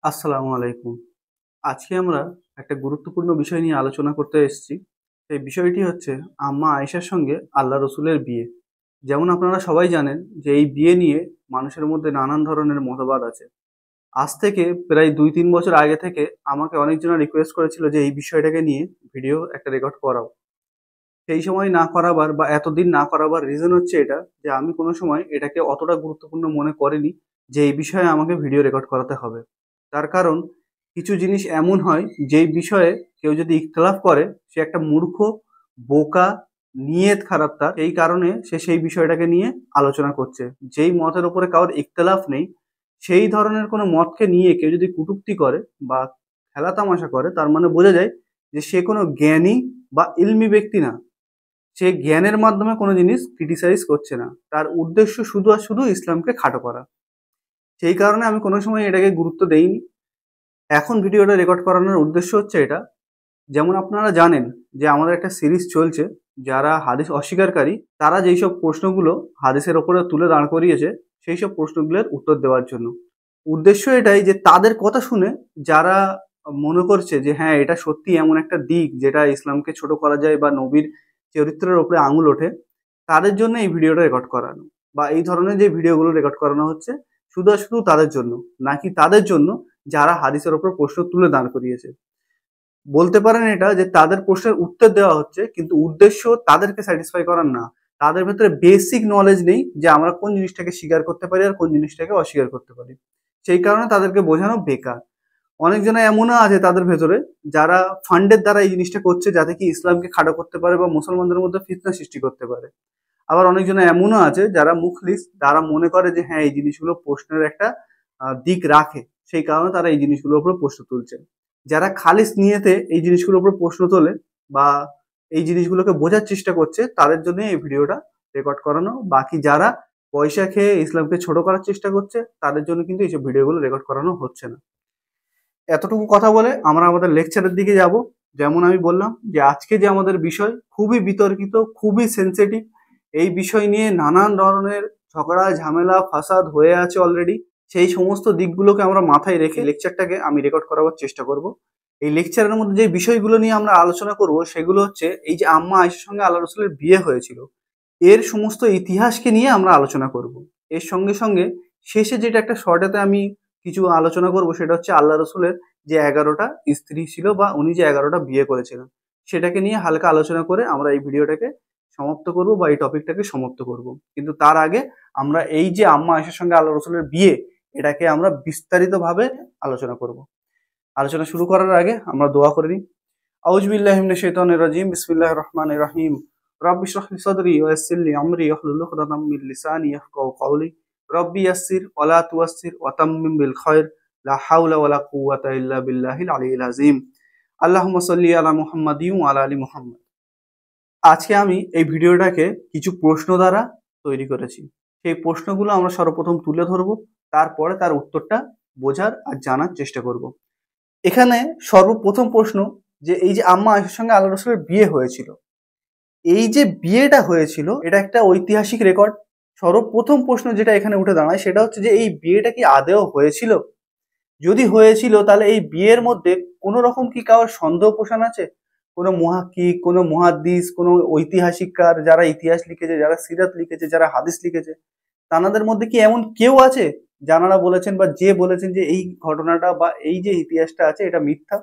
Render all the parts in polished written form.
আসসালামু আলাইকুম। আজকে আমরা একটা গুরুত্বপূর্ণ বিষয় নিয়ে আলোচনা করতে এসেছি। সেই বিষয়টি হচ্ছে আম্মা আয়েশার সঙ্গে আল্লাহ রসুলের বিয়ে। যেমন আপনারা সবাই জানেন যে এই বিয়ে নিয়ে মানুষের মধ্যে নানান ধরনের মতবাদ আছে। আজ থেকে প্রায় ২-৩ বছর আগে থেকে আমাকে অনেকজনা রিকোয়েস্ট করেছিল যে এই বিষয়টাকে নিয়ে ভিডিও একটা রেকর্ড করাও। সেই সময় না করাবার বা এতদিন না করাবার রিজন হচ্ছে এটা যে আমি কোনো সময় এটাকে অতটা গুরুত্বপূর্ণ মনে করিনি যে এই বিষয়ে আমাকে ভিডিও রেকর্ড করাতে হবে। তার কারণ কিছু জিনিস এমন হয় যেই বিষয়ে কেউ যদি ইখতিলাফ করে সে একটা মূর্খ, বোকা, নিয়ত খারাপ তার। এই কারণে সে সেই বিষয়টাকে নিয়ে আলোচনা করছে। যেই মতের উপরে কারোর ইখতিলাফ নেই সেই ধরনের কোনো মতকে নিয়ে কেউ যদি কটূক্তি করে বা খেলা তামাশা করে তার মানে বোঝা যায় যে সে কোনো জ্ঞানী বা ইলমি ব্যক্তি না। সে জ্ঞানের মাধ্যমে কোনো জিনিস ক্রিটিসাইজ করছে না। তার উদ্দেশ্য শুধু আর শুধু ইসলামকে খাটো করা। সেই কারণে আমি কোনো সময় এটাকে গুরুত্ব দেইনি। এখন ভিডিওটা রেকর্ড করানোর উদ্দেশ্য হচ্ছে এটা, যেমন আপনারা জানেন যে আমাদের একটা সিরিজ চলছে, যারা হাদিস অস্বীকারী তারা যেইসব প্রশ্নগুলো হাদিসের ওপরে তুলে দাঁড় করিয়েছে সেই সব প্রশ্নগুলোর উত্তর দেওয়ার জন্য। উদ্দেশ্য এটাই যে তাদের কথা শুনে যারা মনে করছে যে হ্যাঁ এটা সত্যি এমন একটা দিক যেটা ইসলামকে ছোট করা যায় বা নবীর চরিত্রের ওপরে আঙুল ওঠে, তাদের জন্য এই ভিডিওটা রেকর্ড করানো বা এই ধরনের যে ভিডিওগুলো রেকর্ড করানো হচ্ছে শুধু আর শুধু তাদের জন্য, নাকি তাদের জন্য যারা হাদিসের ওপর প্রশ্ন তুলে দাঁড় করিয়েছে। বলতে পারেন এটা যে তাদের প্রশ্নের উত্তর দেওয়া হচ্ছে কিন্তু উদ্দেশ্য তাদেরকে স্যাটিসফাই করার না। তাদের ভেতরে বেসিক নলেজ নেই যে আমরা কোন জিনিসটাকে স্বীকার করতে পারি আর কোন জিনিসটাকে অস্বীকার করতে পারি। সেই কারণে তাদেরকে বোঝানো বেকার। অনেকজনে এমনও আছে তাদের ভেতরে যারা ফান্ডের দ্বারা এই জিনিসটা করছে যাতে কি ইসলামকে খাটো করতে পারে বা মুসলমানদের মধ্যে ফিতনা সৃষ্টি করতে পারে। আবার অনেকজন এমনও আছে যারা মুখলিস, তারা মনে করে যে হ্যাঁ এই জিনিসগুলো প্রশ্নের একটা দিক রাখে, সেই কারণে তারা এই জিনিসগুলোর উপর প্রশ্ন তুলছে। যারা খালিস নিয়েতে এই জিনিসগুলোর উপর প্রশ্ন তোলে বা এই জিনিসগুলোকে বোঝার চেষ্টা করছে তাদের জন্য এই ভিডিওটা রেকর্ড করানো। বাকি যারা পয়সা খেয়ে ইসলামকে ছোট করার চেষ্টা করছে তাদের জন্য কিন্তু এইসব ভিডিওগুলো রেকর্ড করানো হচ্ছে না। এতটুকু কথা বলে আমরা আমাদের লেকচারের দিকে যাব। যেমন আমি বললাম যে আজকে যে আমাদের বিষয় খুবই বিতর্কিত, খুবই সেন্সিটিভ। এই বিষয় নিয়ে নানান ধরনের ঝগড়া, ঝামেলা, ফাসাদ হয়ে আছে অলরেডি। সেই সমস্ত দিকগুলোকে আমরা মাথায় রেখে লেকচারটাকে আমি রেকর্ড করাবার চেষ্টা করব। এই লেকচারের মধ্যে যে বিষয়গুলো নিয়ে আমরা আলোচনা করব সেগুলো হচ্ছে এই যে আম্মা আয়েশার সঙ্গে আল্লাহ রসুলের বিয়ে হয়েছিল এর সমস্ত ইতিহাসকে নিয়ে আমরা আলোচনা করব। এর সঙ্গে সঙ্গে শেষে যেটা একটা শর্টেতে আমি কিছু আলোচনা করব সেটা হচ্ছে আল্লাহ রসুলের যে 11টা স্ত্রী ছিল বা উনি যে 11টা বিয়ে করেছিলেন সেটাকে নিয়ে হালকা আলোচনা করে আমরা এই ভিডিওটাকে সমাপ্ত করব বা এই টপিকটাকে সমাপ্ত করব। কিন্তু তার আগে আমরা এই যে আম্মা আয়েশার সঙ্গে আল্লাহ রসুলের বিয়ে এটাকে আমরা বিস্তারিতভাবে আলোচনা করব। আলোচনা শুরু করার আগে আমরা দোয়া করে নিই। আউযু বিল্লাহি মিনাশ শাইতানির রাজিম, বিসমিল্লাহির রহমানির রহিম। রাব্বি ইশরাহ লি সাদরি ওয়া ইয়াসসির লি আমরি ওয়াহলুল উকদাতাম মিন লিসানি ইয়াফকাহু কওলি। রব্বি ইয়াসসির ওয়া লা তুয়াসসির ওয়া তাম্মিম বিল খায়র। লা হাওলা ওয়া লা কুওয়াতা ইল্লা বিল্লাহিল আলিয়্যিল আযীম। আল্লাহুম্মা সাল্লি আলা মুহাম্মাদিন ওয়া আলা আলি মুহাম্মাদ। আজকে আমি এই ভিডিওটাকে কিছু প্রশ্ন দ্বারা তৈরি করেছি। সেই প্রশ্নগুলো আমরা সর্বপ্রথম তুলে ধরব, তারপরে তার উত্তরটা বোঝার আর জানার চেষ্টা করব। এখানে সর্বপ্রথম প্রশ্ন যে এই যে আম্মা আয়েশার সঙ্গে আল্লাহ রসুলের বিয়ে হয়েছিল, এই যে বিয়েটা হয়েছিল এটা একটা ঐতিহাসিক রেকর্ড। সর্বপ্রথম প্রশ্ন যেটা এখানে উঠে দাঁড়ায় সেটা হচ্ছে যে এই বিয়েটা কি আদেও হয়েছিল? যদি হয়েছিল তাহলে এই বিয়ের মধ্যে কোনো রকম কি কারোর সন্দেহ পোষণ আছে? কোনো মুহাক্কিক, কোনো মুহাদ্দিস, কোনো ঐতিহাসিককার যারা ইতিহাস লিখেছে, যারা সিরাত লিখেছে, যারা হাদিস লিখেছে, তানাদের মধ্যে কি এমন কেউ আছে যারা বলেছেন বা যে বলেছেন যে এই ঘটনাটা বা এই যে ইতিহাসটা আছে এটা মিথ্যা?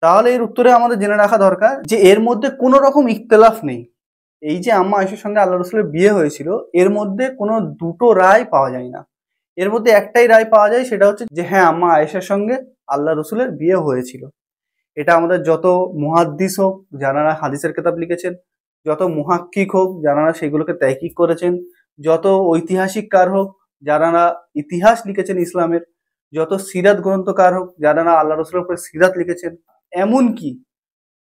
তাহলে এর উত্তরে আমাদের জেনে রাখা দরকার যে এর মধ্যে কোনো রকম ইখতিলাফ নেই। এই যে আম্মা আয়েশার সঙ্গে আল্লাহ রসুলের বিয়ে হয়েছিল এর মধ্যে কোনো দুটো রায় পাওয়া যায় না। এর মধ্যে একটাই রায় পাওয়া যায়, সেটা হচ্ছে যে হ্যাঁ আম্মা আয়েশার সঙ্গে আল্লাহ রসুলের বিয়ে হয়েছিল। এটা আমাদের যত মুহাদ্দিস হোক যারা হাদিসের কিতাব লিখেছেন, যত মুহাক্কিক হোক যারা সেগুলোকে তাহকিক করেছেন, যত ঐতিহাসিককার হোক যারা ইতিহাস লিখেছেন ইসলামের, যত সিরাত গ্রন্থকার হোক যারা আল্লাহ রসুলের উপরে সিরাত লিখেছেন, এমনকি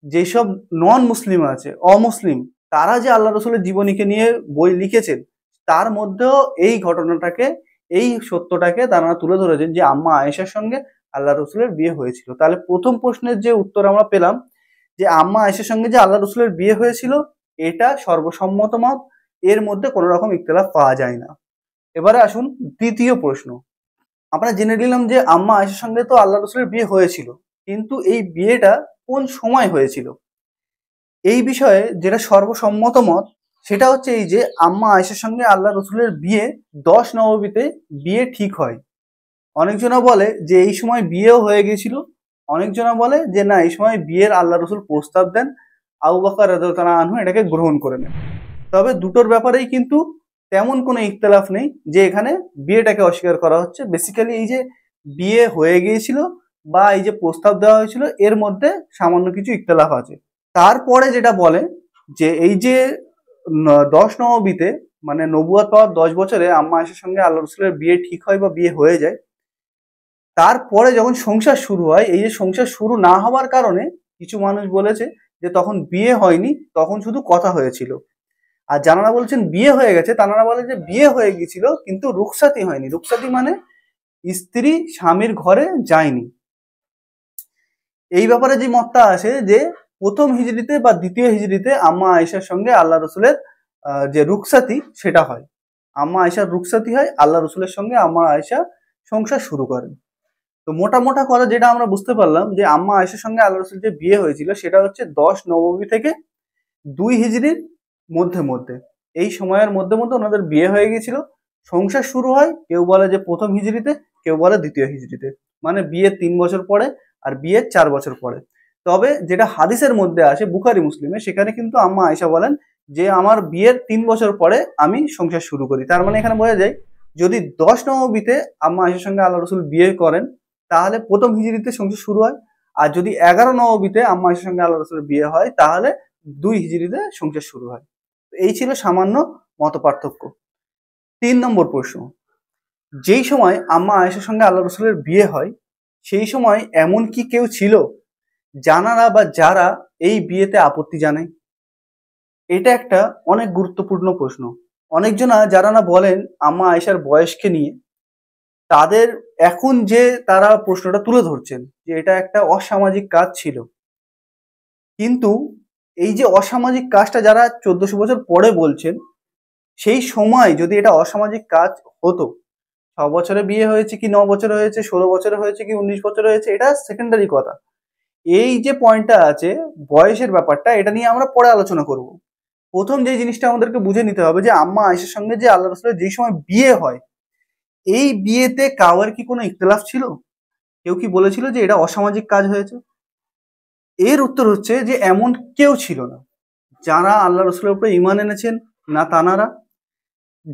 যেসব নন মুসলিম আছে, অমুসলিম, তারা যে আল্লাহ রসুলের জীবনীকে নিয়ে বই লিখেছেন তার মধ্যেও এই ঘটনাটাকে, এই সত্যটাকে তারা তুলে ধরেছেন যে আম্মা আয়েশার সঙ্গে আল্লাহ রসুলের বিয়ে হয়েছিল। তাহলে প্রথম প্রশ্নের যে উত্তর আমরা পেলাম যে আম্মা আয়েশার সঙ্গে যে আল্লাহ রসুলের বিয়ে হয়েছিল এটা সর্বসম্মত মত, এর মধ্যে কোনো রকম ইখতিলাফ পাওয়া যায় না। এবারে আসুন দ্বিতীয় প্রশ্ন। আমরা জেনে নিলাম যে আম্মা আয়েশার সঙ্গে তো আল্লাহ রসুলের বিয়ে হয়েছিল, কিন্তু এই বিয়েটা কোন সময় হয়েছিল এই বিষয়ে যেটা সর্বসম্মত মত সেটা হচ্ছে এই যে আম্মা আয়েশার সঙ্গে আল্লাহ রসুলের বিয়ে 10 নববীতে বিয়ে ঠিক হয়। অনেকজনা বলে যে এই সময় বিয়েও হয়ে গেছিল, অনেকজনা বলে যে না, এই সময় বিয়ের আল্লাহ রসুল প্রস্তাব দেন, আবু বকর রাদিয়াল্লাহু আনহু এটাকে গ্রহণ করে নেন। তবে দুটোর ব্যাপারেই কিন্তু তেমন কোনো ইখতিলাফ নেই যে এখানে বিয়েটাকে অস্বীকার করা হচ্ছে। বেসিক্যালি এই যে বিয়ে হয়ে গিয়েছিল বা এই যে প্রস্তাব দেওয়া হয়েছিল এর মধ্যে সামান্য কিছু ইখতিলাফ আছে। তারপরে যেটা বলে যে এই যে 10 নববীতে মানে নবুয়ত পাওয়ার 10 বছরে আম্মা আয়েশার সঙ্গে আল্লাহ রসুলের বিয়ে ঠিক হয় বা বিয়ে হয়ে যায়, তারপরে যখন সংসার শুরু হয়, এই যে সংসার শুরু না হওয়ার কারণে কিছু মানুষ বলেছে যে তখন বিয়ে হয়নি, তখন শুধু কথা হয়েছিল। আর যারা বলছেন বিয়ে হয়ে গেছে তারা বলে যে বিয়ে হয়ে গিয়েছিল কিন্তু রুখসাতি হয়নি। রুখসাতি মানে স্ত্রী স্বামীর ঘরে যায়নি। এই ব্যাপারে যে মতটা আছে যে প্রথম হিজরিতে বা দ্বিতীয় হিজরিতে আম্মা আয়েশার সঙ্গে আল্লাহ রসুলের যে রুখসাতি সেটা হয়। আম্মা আয়েশার রুখসাতি হয়, আল্লাহ রসুলের সঙ্গে আম্মা আয়েশা সংসার শুরু করেন। তো মোটা মোটা কথা যেটা আমরা বুঝতে পারলাম যে আম্মা আয়েশার সঙ্গে আল্লাহ রসুল যে বিয়ে হয়েছিল সেটা হচ্ছে 10 নববী থেকে 2 হিজরির মধ্যে মধ্যে। এই সময়ের মধ্যে মধ্যে ওনাদের বিয়ে হয়ে গিয়েছিল, সংসার শুরু হয় কেউ বলে যে প্রথম হিজরিতে, কেউ বলে দ্বিতীয় হিজরিতে, মানে বিয়ের 3 বছর পরে আর বিয়ের 4 বছর পরে। তবে যেটা হাদিসের মধ্যে আসে বুখারী মুসলিমে, সেখানে কিন্তু আম্মা আয়েশা বলেন যে আমার বিয়ের 3 বছর পরে আমি সংসার শুরু করি। তার মানে এখানে বোঝা যায় যদি 10 নববীতে আম্মা আয়েশার সঙ্গে আল্লাহ রসুল বিয়ে করেন তাহলে প্রথম হিজরিতে সংসার শুরু হয়, আর যদি 11 নববীতে আম্মা আয়েশার সঙ্গে আল্লাহ রসুলের বিয়ে হয় তাহলে 2 হিজরিতে সংসার শুরু হয়। এই ছিল সামান্য মত পার্থক্য। 3 নম্বর প্রশ্ন, যেই সময় আম্মা আয়েশার সঙ্গে আল্লাহ রসুলের বিয়ে হয় সেই সময় এমন কি কেউ ছিল জানারা বা যারা এই বিয়েতে আপত্তি জানায়? এটা একটা অনেক গুরুত্বপূর্ণ প্রশ্ন। অনেকজনা যারা না বলেন আম্মা আয়েশার বয়সকে নিয়ে, তাদের এখন যে তারা প্রশ্নটা তুলে ধরছেন যে এটা একটা অসামাজিক কাজ ছিল, কিন্তু এই যে অসামাজিক কাজটা যারা 1400 বছর পরে বলছেন, সেই সময় যদি এটা অসামাজিক কাজ হতো, 6 বছরে বিয়ে হয়েছে কি 9 বছরে হয়েছে, 16 বছরে হয়েছে কি 19 বছরে হয়েছে, এটা সেকেন্ডারি কথা। এই যে পয়েন্টটা আছে বয়সের ব্যাপারটা, এটা নিয়ে আমরা পরে আলোচনা করব। প্রথম যে জিনিসটা আমাদেরকে বুঝে নিতে হবে যে আম্মা আয়েশার সঙ্গে যে আল্লাহ রসুলের যেই সময় বিয়ে হয়, এই বিয়েতে কাউয়ের কি কোনো ইখতিলাফ ছিল? কেউ কি বলেছিল যে এটা অসামাজিক কাজ হয়েছে? এর উত্তর হচ্ছে যে এমন কেউ ছিল না। যারা আল্লাহ রসুলের উপরে ঈমান এনেছেন, না তানারা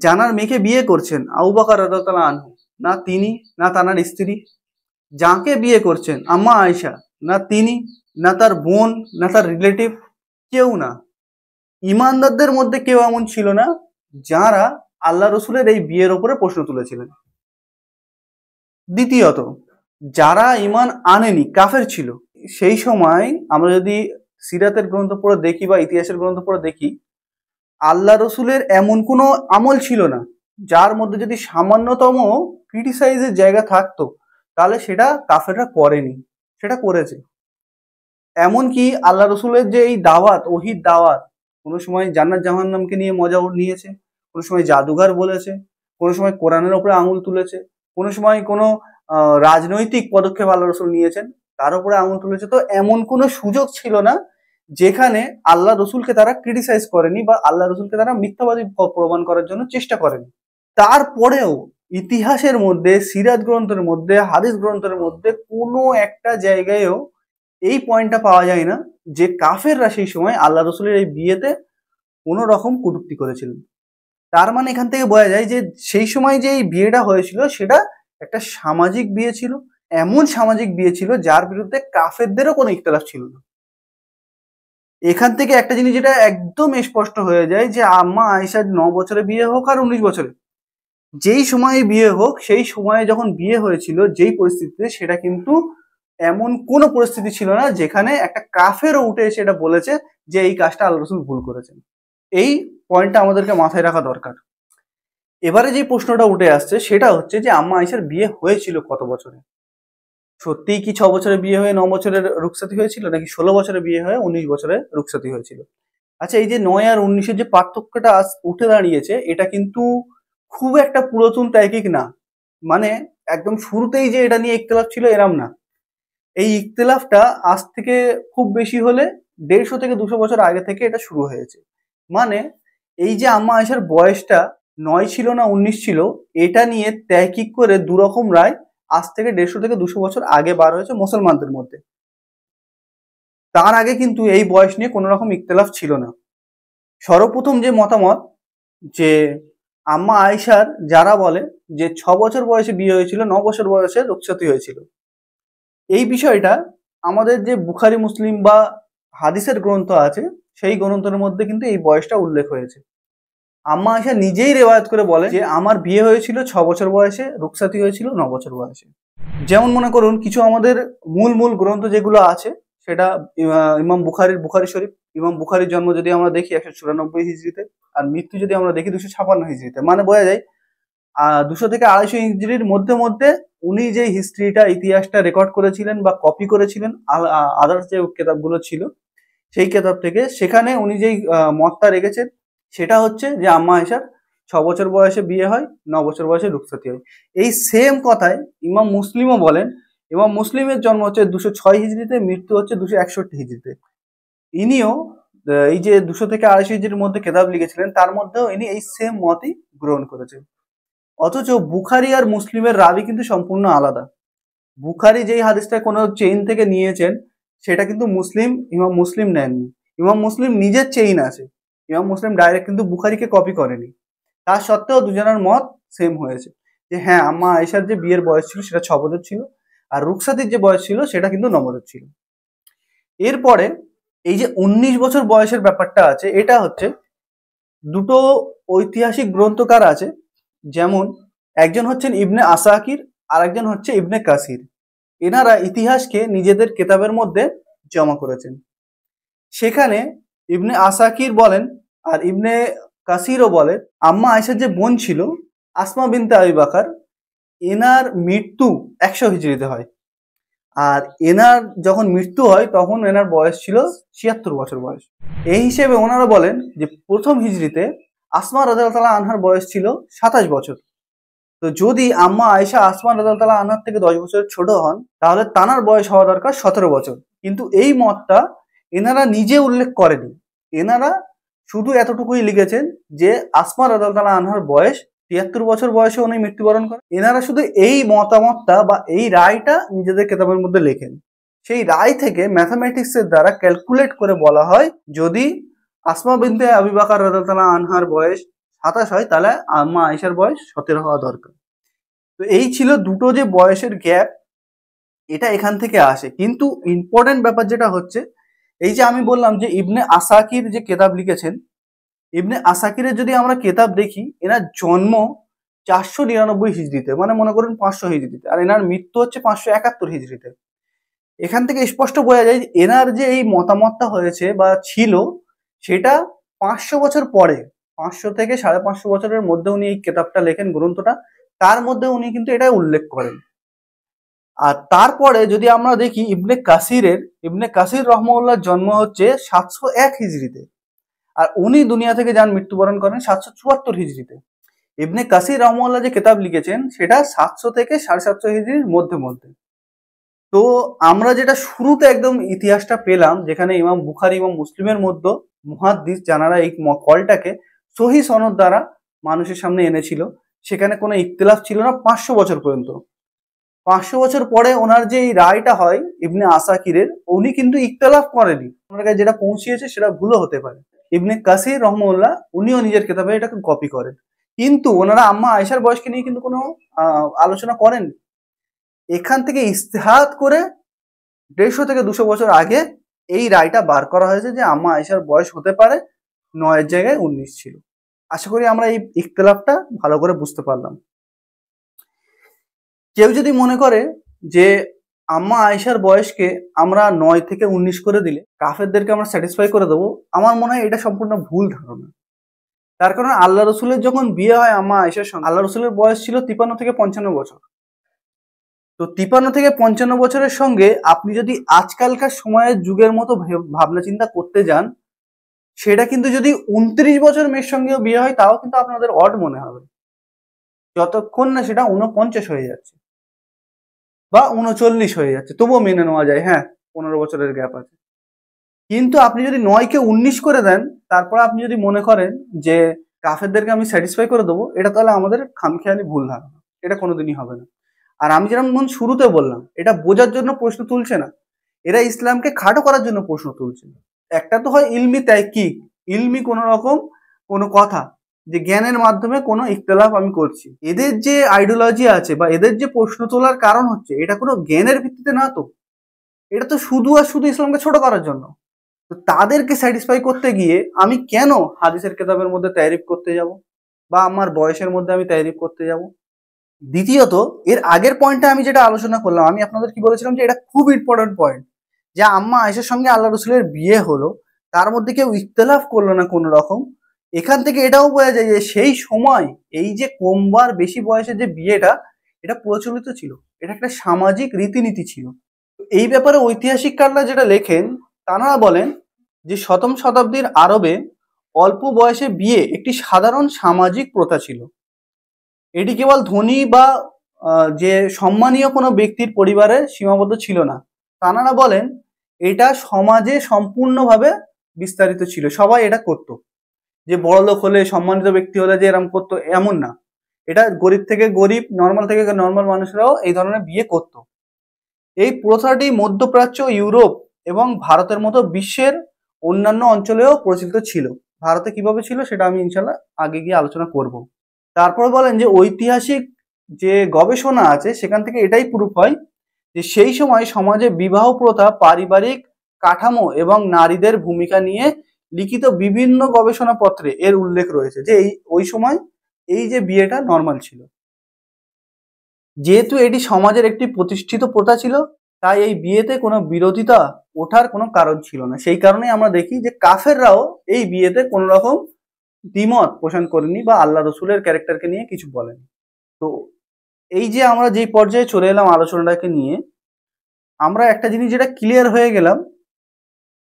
জানার মেয়েকে বিয়ে করছেন আবু বকর রাদিয়াল্লাহু আনহু, না তিনি না তানার স্ত্রী, যাকে বিয়ে করছেন আম্মা আয়েশা, না তিনি না তার বোন না তার রিলেটিভ, কেউ না। ইমানদারদের মধ্যে কেউ এমন ছিল না যারা আল্লাহ রসুলের এই বিয়ের ওপরে প্রশ্ন তুলেছিলেন। দ্বিতীয়ত, যারা ইমান আনেনি, কাফের ছিল, সেই সময় আমরা যদি সিরাতের গ্রন্থ পড়ে দেখি বা ইতিহাসের গ্রন্থ পড়ে দেখি, আল্লাহ রসুলের এমন কোনো আমল ছিল না যার মধ্যে যদি সামান্যতম ক্রিটিসাইজের জায়গা থাকতো তাহলে সেটা কাফেররা করেনি, সেটা করেছে। এমনকি আল্লাহ রসুলের যে এই দাওয়াত, ওহির দাওয়াত, কোনো সময় জান্নাত জাহান্নামকে নিয়ে মজা নিয়েছে, কোনো সময় জাদুঘর বলেছে, কোনো সময় কোরআনের ওপরে আঙুল তুলেছে, কোনো সময় কোনো রাজনৈতিক পদক্ষেপ আল্লাহ রসুল নিয়েছেন তার উপরে আঙুল তুলেছে। তো এমন কোনো সুযোগ ছিল না যেখানে আল্লাহ রসুলকে তারা ক্রিটিসাইজ করেনি বা আল্লাহ রসুলকে তারা মিথ্যাবাদী প্রমাণ করার জন্য চেষ্টা করেনি। তারপরেও ইতিহাসের মধ্যে, সিরাত গ্রন্থের মধ্যে, হাদিস গ্রন্থের মধ্যে কোনো একটা জায়গায়ও এই পয়েন্টটা পাওয়া যায় না যে কাফেররা সেই সময় আল্লাহ রসুলের এই বিয়েতে কোনো রকম কটূক্তি করেছিলেন। তার মানে এখান থেকে বোঝা যায় যে সেই সময় যে এই বিয়েটা হয়েছিল সেটা একটা সামাজিক বিয়ে ছিল, এমন সামাজিক বিয়ে ছিল যার বিরুদ্ধে কাফেরদেরও কোনো ইখতিলাফ ছিল না। এখান থেকে একটা জিনিস যেটা একদম স্পষ্ট হয়ে যায় যে আম্মা আয়েশার 9 বছরে বিয়ে হোক আর 19 বছরে, যেই সময়ে বিয়ে হোক, সেই সময়ে যখন বিয়ে হয়েছিল যেই পরিস্থিতিতে, সেটা কিন্তু এমন কোনো পরিস্থিতি ছিল না যেখানে একটা কাফেরও উঠে এসে এটা বলেছে যে এই কাজটা আল্লাহ রসুল ভুল করেছেন। এই পয়েন্টটা আমাদেরকে মাথায় রাখা দরকার। এবারে যে প্রশ্নটা উঠে আসছে সেটা হচ্ছে যে আম্মা আয়েশার বিয়ে হয়েছিল কত বছরে? সত্যিই কি 6 বছরে বিয়ে হয়ে 9 বছরের রুখসাতি হয়েছিল, নাকি 16 বছরে বিয়ে হয়ে 19 বছরে রুখসাতি হয়েছিল? আচ্ছা, এই যে 9 আর 19-এর যে পার্থক্যটা উঠে দাঁড়িয়েছে, এটা কিন্তু খুব একটা পুরাতন তাইকিক না। মানে একদম শুরুতেই যে এটা নিয়ে ইখতিলাফ ছিল এরম না। এই ইখতিলাফটা আজ থেকে খুব বেশি হলে 150 থেকে 200 বছর আগে থেকে এটা শুরু হয়েছে। মানে এই যে আম্মা আয়েশার বয়সটা 9 ছিল না 19 ছিল, এটা নিয়ে তহকিক করে দুরকম রায় আজ থেকে 150 থেকে 200 বছর আগে বার হয়েছে মুসলমানদের মধ্যে। তার আগে কিন্তু এই বয়স নিয়ে কোনো রকম ইখতিলাফ ছিল না। সর্বপ্রথম যে মতামত, যে আম্মা আয়েশার যারা বলে যে 6 বছর বয়সে বিয়ে হয়েছিল, 9 বছর বয়সে রুখসাতি হয়েছিল, এই বিষয়টা আমাদের যে বুখারী মুসলিম বা হাদিসের গ্রন্থ আছে সেই গ্রন্থের মধ্যে কিন্তু এই বয়সটা উল্লেখ হয়েছে। আম্মা আয়েশা নিজেই রেওয়ায়াত করে বলে যে আমার বিয়ে হয়েছিল 6 বছর বয়সে, রুখসাতি হয়েছিল 9 বছর বয়সে। যেমন মনে করুন কিছু আমাদের মূল মূল গ্রন্থ যেগুলো আছে সেটা ইমাম বুখারী শরীফ। ইমাম বুখারীর জন্ম যদি আমরা দেখি 194 হিজরিতে, আর মৃত্যু যদি আমরা দেখি 256 হিজরিতে, মানে বোঝা যায় 200 থেকে 250 হিজরির মধ্যে মধ্যে উনি যে হিস্ট্রিটা, ইতিহাসটা রেকর্ড করেছিলেন বা কপি করেছিলেন আদার্স যে কেতাবগুলো ছিল সেই কেতাব থেকে, সেখানে উনি যেই মতটা রেখেছেন সেটা হচ্ছে যে আম্মা আয়েশার 6 বছর বয়সে বিয়ে হয়, 9 বছর বয়সে রুখসাতি হয়। এই সেম কথায় ইমাম মুসলিমও বলেন। ইমাম মুসলিমের জন্ম হচ্ছে 206 হিজরিতে, মৃত্যু হচ্ছে 261 হিজরিতে। ইনিও এই যে 200 থেকে 250 হিজরির মধ্যে কেতাব লিখেছিলেন, তার মধ্যেও ইনি এই সেম মতই গ্রহণ করেছেন। অথচ বুখারী আর মুসলিমের রাবি কিন্তু সম্পূর্ণ আলাদা। বুখারী যেই হাদিসটা কোনো চেইন থেকে নিয়েছেন সেটা কিন্তু ইমাম মুসলিম নেননি। ইমাম মুসলিম নিজের চেইন আছে, ইমাম মুসলিম ডাইরেক্ট কিন্তু বুখারীকে কপি করেনি। তা সত্ত্বেও দুজনের মত সেম হয়েছে যে হ্যাঁ, আম্মা আয়েশার যে বিয়ের বয়স ছিল সেটা 6 বছর ছিল, আর রুখসাতির যে বয়স ছিল সেটা কিন্তু 9 বছর ছিল। এরপরে এই যে 19 বছর বয়সের ব্যাপারটা আছে, এটা হচ্ছে দুটো ঐতিহাসিক গ্রন্থকার আছে, যেমন একজন হচ্ছেন ইবনে আসাকির আর একজন হচ্ছে ইবনে কাসির। এনারা ইতিহাসকে নিজেদের কেতাবের মধ্যে জমা করেছেন। সেখানে ইবনে আসাকির বলেন আর ইবনে কাসিরও বলেন আম্মা আয়েশার যে বোন ছিল আসমা বিনতে আবি বকর, এনার মৃত্যু 100 হিজরিতে হয়। আর এনার যখন মৃত্যু হয় তখন এনার বয়স ছিল 76 বছর বয়স। এই হিসেবে ওনারা বলেন যে প্রথম হিজরিতে আসমা রাদিয়াল্লাহু তাআলা আনহার বয়স ছিল 27 বছর। তো যদি আম্মা আয়েশা আসমা রাদিয়াল্লাহু তাআলা আনহার থেকে 10 বছরের ছোট হন, তাহলে তানার বয়স হওয়া দরকার 17 বছর। কিন্তু এই মতটা এনারা নিজে উল্লেখ করেনি। এনারা শুধু এতটুকুই লিখেছেন যে আসমা রাদিয়াল্লাহু তাআলা আনহার বয়স 73 বছর বয়সে উনি মৃত্যুবরণ করেন। এনারা শুধু এই মতামতটা বা এই রায়টা নিজেদের কেতাবের মধ্যে লেখেন। সেই রায় থেকে ম্যাথামেটিক্সের দ্বারা ক্যালকুলেট করে বলা হয়, যদি আসমা বিনতে আবি বকর রাদিয়াল্লাহু তাআলা আনহার বয়স 27 হয়, তাহলে আম্মা আয়েশার বয়স 17 হওয়া দরকার। তো এই ছিল দুটো যে বয়সের গ্যাপ, এটা এখান থেকে আসে। কিন্তু ইম্পর্টেন্ট ব্যাপার যেটা হচ্ছে, এই যে আমি বললাম যে ইবনে আসাকির যে কেতাব লিখেছেন, ইবনে আসাকিরের যদি আমরা কেতাব দেখি, এনার জন্ম 499 হিজরিতে, মানে মনে করুন 500 হিজরিতে, আর এনার মৃত্যু হচ্ছে 571 হিজরিতে। এখান থেকে স্পষ্ট বোঝা যায় যে এনার যে এই মতামতটা হয়েছে বা ছিল, সেটা 500 বছর পরে, 500 থেকে 550 বছরের মধ্যে উনি এই কেতাবটা লেখেন, গ্রন্থটা, তার মধ্যে উনি কিন্তু এটা উল্লেখ করেন। আর তারপরে যদি আমরা দেখি ইবনে কাসির রহমাহুল্লাহর জন্ম হচ্ছে 701 হিজরিতে, আর উনি দুনিয়া থেকে যান, মৃত্যুবরণ করেন 774 হিজরিতে। ইবনে কাসির রহমাহুল্লাহ যে কেতাব লিখেছেন সেটা 700 থেকে 750 হিজরির মধ্যে মধ্যে। তো আমরা যেটা শুরুতে একদম ইতিহাসটা পেলাম, যেখানে ইমাম বুখারী এবং মুসলিমের মধ্যে মুহাদ্দিস যারা এই কলটাকে সহি সনদ দ্বারা মানুষের সামনে এনেছিল, সেখানে কোনো ইখতিলাফ ছিল না 500 বছর পর্যন্ত। 500 বছর পরে ওনার যে এই রায়টা হয় ইবনে আসাকিরের, উনি কিন্তু ইখতিলাফ করেনি। ওনার কাছে যেটা পৌঁছিয়েছে সেটা ভুলও হতে পারে। ইবনে কাসির রহমাহুল্লাহ উনিও নিজের কেতাবে এটাকে কপি করেন, কিন্তু ওনারা আম্মা আয়েশার বয়সকে নিয়ে কিন্তু কোনো আলোচনা করেন। এখান থেকে ইস্তেহাত করে 150 থেকে 200 বছর আগে এই রায়টা বার করা হয়েছে যে আম্মা আয়েশার বয়স হতে পারে 9 জায়গায় 19 ছিল। আশা করি আমরা এই ইখতিলাফটা ভালো করে বুঝতে পারলাম। কেউ যদি মনে করে যে আম্মা আয়েশার বয়সকে আমরা 9 থেকে 19 করে দিলে কাফেরদেরকে আমরা স্যাটিসফাই করে দেবো, আমার মনে হয় এটা সম্পূর্ণ ভুল ধারণা। তার কারণ আল্লাহ রসুলের যখন বিয়ে হয় আম্মা আয়েশার সঙ্গে, আল্লাহ রসুলের বয়স ছিল 53 থেকে 55 বছর। তো 53 থেকে 55 বছরের সঙ্গে আপনি যদি আজকালকার সময়ের যুগের মতো ভাবনা চিন্তা করতে যান, সেটা কিন্তু যদি 29 বছর মেয়ের সঙ্গেও বিয়ে হয় তাও কিন্তু আপনাদের অড মনে হবে, যতক্ষণ না সেটা 49 হয়ে যাচ্ছে। বা 39 হয়ে যাচ্ছে, তবুও মেনে নেওয়া যায়, হ্যাঁ 15 বছরের গ্যাপ আছে। কিন্তু আপনি যদি 9-কে 19 করে দেন, তারপর আপনি যদি মনে করেন যে কাফেরদেরকে আমি স্যাটিসফাই করে দেবো, এটা তাহলে আমাদের খামখেয়ালি ভুল ধারণা, এটা কোনোদিনই হবে না। আর আমি যেমন শুরুতে বললাম, এটা বোঝার জন্য প্রশ্ন তুলছে না, এরা ইসলামকে খাটো করার জন্য প্রশ্ন তুলছে। একটা তো হয় ইলমি তাহকিক, ইলমি কোনো রকম কোনো কথা, যে জ্ঞানের মাধ্যমে কোনো ইখতিলাফ আমি করছি। এদের যে আইডিওলজি আছে বা এদের যে প্রশ্ন তোলার কারণ হচ্ছে, এটা কোনো জ্ঞানের ভিত্তিতে না তো, এটা তো শুধু আর শুধু ইসলামকে ছোট করার জন্য। তো তাদেরকে স্যাটিসফাই করতে গিয়ে আমি কেন হাদিসের কেতাবের মধ্যে তারিফ করতে যাব, বা আমার বয়সের মধ্যে আমি তারিফ করতে যাব। দ্বিতীয়ত, এর আগের পয়েন্টটা আমি যেটা আলোচনা করলাম, আমি আপনাদের কি বলেছিলাম যে এটা খুব ইম্পর্টেন্ট পয়েন্ট, যে আম্মা আয়েশার সঙ্গে আল্লাহ রসুলের বিয়ে হলো, তার মধ্যে কেউ ইখতিলাফ করলো না কোনো রকম। এখান থেকে এটাও বোঝা যায় যে সেই সময় এই যে কমবার বেশি বয়সের যে বিয়েটা, এটা প্রচলিত ছিল, এটা একটা সামাজিক রীতিনীতি ছিল। এই ব্যাপারে ঐতিহাসিককাররা যেটা লেখেন, তারা বলেন যে শতম শতাব্দীর আরবে অল্প বয়সে বিয়ে একটি সাধারণ সামাজিক প্রথা ছিল। এটি কেবল ধনী বা যে সম্মানীয় কোনো ব্যক্তির পরিবারে সীমাবদ্ধ ছিল না। তানারা বলেন এটা সমাজে সম্পূর্ণভাবে বিস্তারিত ছিল, সবাই এটা করত। যে বড় লোক হলে, সম্মানিত ব্যক্তি হলে যে এরম করতো এমন না, এটা গরিব থেকে গরিব, নর্মাল থেকে নর্মাল মানুষরাও এই ধরনের বিয়ে করত। এই প্রথাটি মধ্যপ্রাচ্য, ইউরোপ এবং ভারতের মতো বিশ্বের অন্যান্য অঞ্চলেও প্রচলিত ছিল। ভারতে কিভাবে ছিল সেটা আমি ইনশাল্লাহ আগে গিয়ে আলোচনা করব। তারপর বলেন যে ঐতিহাসিক যে গবেষণা আছে, সেখান থেকে এটাই প্রুফ হয় যে সেই সময় সমাজে বিবাহ প্রথা, পারিবারিক কাঠামো এবং নারীদের ভূমিকা নিয়ে লিখিত বিভিন্ন গবেষণাপত্রে এর উল্লেখ রয়েছে, যে ওই সময় এই যে বিয়েটা নর্মাল ছিল। যেহেতু এটি সমাজের একটি প্রতিষ্ঠিত প্রথা ছিল, তাই এই বিয়েতে কোনো বিরোধিতা ওঠার কোনো কারণ ছিল না। সেই কারণেই আমরা দেখি যে কাফেররাও এই বিয়েতে কোনো রকম দ্বিমত পোষণ করেনি বা আল্লাহ রসুলের ক্যারেক্টারকে নিয়ে কিছু বলেনি। তো এই যে আমরা যেই পর্যায়ে চলে এলাম আলোচনাটাকে নিয়ে, আমরা একটা জিনিস যেটা ক্লিয়ার হয়ে গেলাম,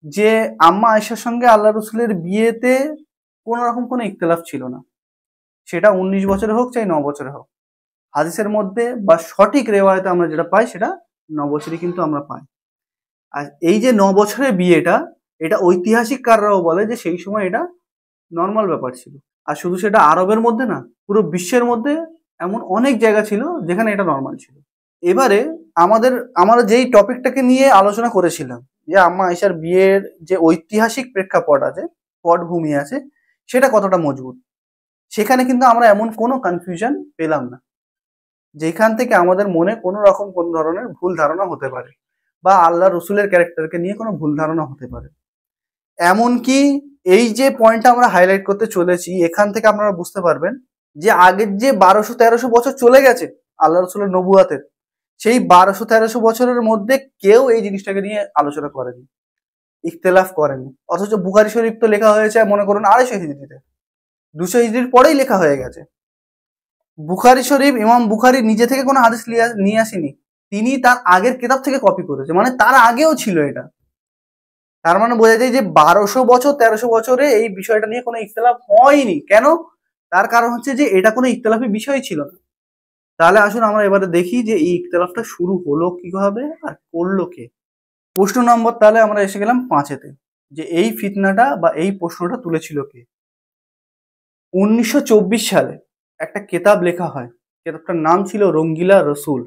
যে আম্মা আয়েশার সঙ্গে আল্লাহ রসুলের বিয়েতে কোনো রকম কোনো ইখতিলাফ ছিল না, সেটা 19 বছরে হোক চাই 9 বছরে হোক। হাদিসের মধ্যে বা সঠিক রেওয়ায়তে আমরা যেটা পাই, সেটা 9 বছরই কিন্তু আমরা পাই। আর এই যে 9 বছরের বিয়েটা, এটা ঐতিহাসিককাররাও বলে যে সেই সময় এটা নর্মাল ব্যাপার ছিল। আর শুধু সেটা আরবের মধ্যে না, পুরো বিশ্বের মধ্যে এমন অনেক জায়গা ছিল যেখানে এটা নর্মাল ছিল। এবারে আমরা যেই টপিকটাকে নিয়ে আলোচনা করেছিলাম, যে আম্মা আয়েশার বিয়ের যে ঐতিহাসিক প্রেক্ষাপট আছে, পটভূমি আছে, সেটা কতটা মজবুত, সেখানে কিন্তু আমরা এমন কোনো কনফিউশন পেলাম না যেখান থেকে আমাদের মনে কোনো রকম কোন ধরনের ভুল ধারণা হতে পারে, বা আল্লাহ রসুলের ক্যারেক্টারকে নিয়ে কোনো ভুল ধারণা হতে পারে। এমনকি এই যে পয়েন্টটা আমরা হাইলাইট করতে চলেছি, এখান থেকে আপনারা বুঝতে পারবেন যে আগের যে 1200-1300 বছর চলে গেছে আল্লাহ রসুলের নবুয়াতের, সেই 1200-1300 বছরের মধ্যে কেউ এই জিনিসটাকে নিয়ে আলোচনা করেনি, ইখতিলাফ করেনি। অথচ বুখারী শরীফ তো লেখা হয়েছে মনে করুন 250 হিজরিতে, 200 হিজরির পরেই লেখা হয়ে গেছে। বুখারী শরীফ ইমাম বুখারী নিজে থেকে কোনো হাদিস নিয়ে আসেনি, তিনি তার আগের কিতাব থেকে কপি করেছে, মানে তার আগেও ছিল এটা। তার মানে বোঝা যায় যে 1200 বছর 1300 বছরে এই বিষয়টা নিয়ে কোনো ইখতিলাফ হয়নি। কেন? তার কারণ হচ্ছে যে এটা কোনো ইখতিলাফি বিষয় ছিল না। তাহলে আসুন আমরা এবারে দেখি যে এই ইখতিলাফটা শুরু হলো কিভাবে আর করলো কে। প্রশ্ন নম্বর তাহলে আমরা এসে গেলাম 5-এতে, যে এই ফিতনাটা বা এই প্রশ্নটা তুলেছিল কে। 1924 সালে একটা কেতাব লেখা হয়, কেতাবটার নাম ছিল রঙ্গিলা রসুল।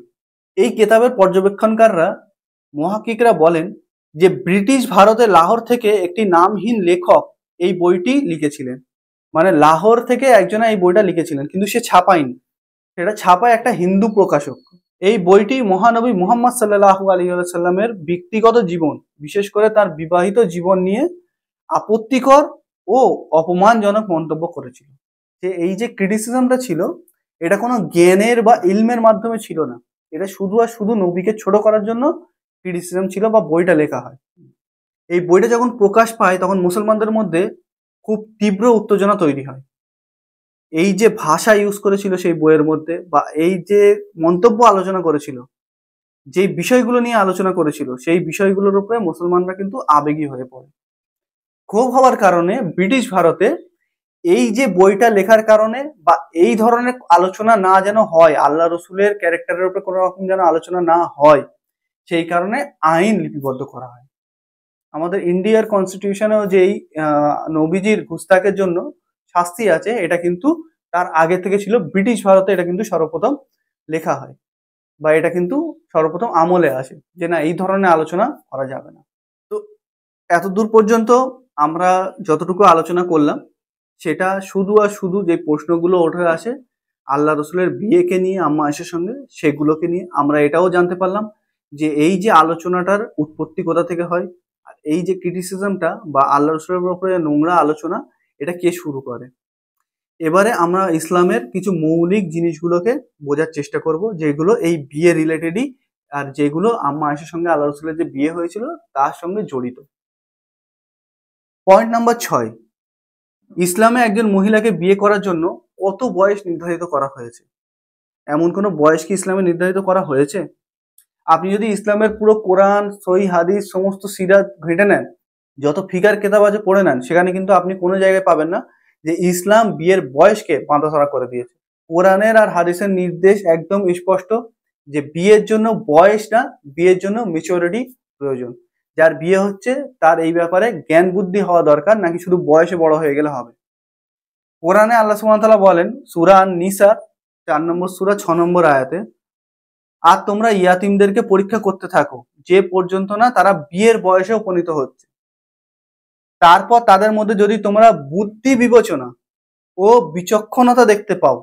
এই কেতাবের পর্যবেক্ষণকাররা, মুহাক্কিকরা বলেন যে ব্রিটিশ ভারতে লাহোর থেকে একটি নামহীন লেখক এই বইটি লিখেছিলেন। মানে লাহোর থেকে একজনা এই বইটা লিখেছিলেন, কিন্তু সে ছাপায়নি, সেটা ছাপায় একটা হিন্দু প্রকাশক। এই বইটি মহানবী মুহাম্মদ সাল্লাল্লাহু আলাইহি ওয়াসাল্লামের ব্যক্তিগত জীবন, বিশেষ করে তার বিবাহিত জীবন নিয়ে আপত্তিকর ও অপমানজনক মন্তব্য করেছিল। যে এই যে ক্রিটিসিজমটা ছিল, এটা কোনো জ্ঞানের বা ইলমের মাধ্যমে ছিল না, এটা শুধু আর শুধু নবীকে ছোট করার জন্য ক্রিটিসিজম ছিল বা বইটা লেখা হয়। এই বইটা যখন প্রকাশ পায় তখন মুসলমানদের মধ্যে খুব তীব্র উত্তেজনা তৈরি হয়। এই যে ভাষা ইউজ করেছিল সেই বইয়ের মধ্যে, বা এই যে মন্তব্য আলোচনা করেছিল, যে বিষয়গুলো নিয়ে আলোচনা করেছিল, সেই বিষয়গুলোর উপরে মুসলমানরা কিন্তু আবেগী হয়ে পড়ে। ক্ষোভ হওয়ার কারণে ব্রিটিশ ভারতে এই যে বইটা লেখার কারণে বা এই ধরনের আলোচনা না যেন হয়, আল্লাহ রসুলের ক্যারেক্টারের উপর কোনো রকম যেন আলোচনা না হয়, সেই কারণে আইন লিপিবদ্ধ করা হয়। আমাদের ইন্ডিয়ার কনস্টিটিউশনেও যেই নবীজির গুস্তাখের জন্য শাস্তি আছে, এটা কিন্তু তার আগে থেকে ছিল। ব্রিটিশ ভারতে এটা কিন্তু সর্বপ্রথম লেখা হয়, বা এটা কিন্তু সর্বপ্রথম আমলে আসে যে না, এই ধরনের আলোচনা করা যাবে না। তো এত দূর পর্যন্ত আমরা যতটুকু আলোচনা করলাম, সেটা শুধু আর শুধু যে প্রশ্নগুলো উঠে আসে আল্লাহ রসুলের বিয়েকে নিয়ে আম্মা আয়েশার সঙ্গে, সেগুলোকে নিয়ে আমরা এটাও জানতে পারলাম যে এই যে আলোচনাটার উৎপত্তি কোথা থেকে হয়, আর এই যে ক্রিটিসিজমটা বা আল্লাহ রসুলের উপরে নোংরা আলোচনা, এটা কে শুরু করে। এবারে আমরা ইসলামের কিছু মৌলিক জিনিসগুলোকে বোঝার চেষ্টা করব, যেগুলো এই বিয়ে রিলেটেডই, আর যেগুলো আম্মা আয়েশার সঙ্গে আল্লাহ রসুলের যে বিয়ে হয়েছিল তার সঙ্গে জড়িত। পয়েন্ট নাম্বার 6, ইসলামে একজন মহিলাকে বিয়ে করার জন্য কত বয়স নির্ধারিত করা হয়েছে? এমন কোনো বয়স কি ইসলামে নির্ধারিত করা হয়েছে? আপনি যদি ইসলামের পুরো কোরআন, সহিহ হাদিস, সমস্ত সিরাত ঘেঁটে নেন, যত ফিকার কেতাব আছে পড়ে নেন, সেখানে কিন্তু আপনি কোনো জায়গায় পাবেন না যে ইসলাম বিয়ের বয়সকে বাঁধাধরা করে দিয়েছে। কোরআনের আর হাদিসের নির্দেশ একদম স্পষ্ট যে বিয়ের জন্য বয়স না, বিয়ের জন্য ম্যাচুরিটি প্রয়োজন। যার বিয়ে হচ্ছে তার এই ব্যাপারে জ্ঞান বুদ্ধি হওয়া দরকার, নাকি শুধু বয়সে বড় হয়ে গেলে হবে। কোরআনে আল্লাহ সুবহানাহু ওয়া তাআলা বলেন সূরা আন-নিসা 4 নম্বর সূরা 6 নম্বর আয়াতে, আর তোমরা ইয়াতিমদেরকে পরীক্ষা করতে থাকো যে পর্যন্ত না তারা বিয়ের বয়সে উপনীত হচ্ছে। তারপর তাদের মধ্যে যদি তোমরা বুদ্ধি বিবেচনা ও বিচক্ষণতা দেখতে পাও,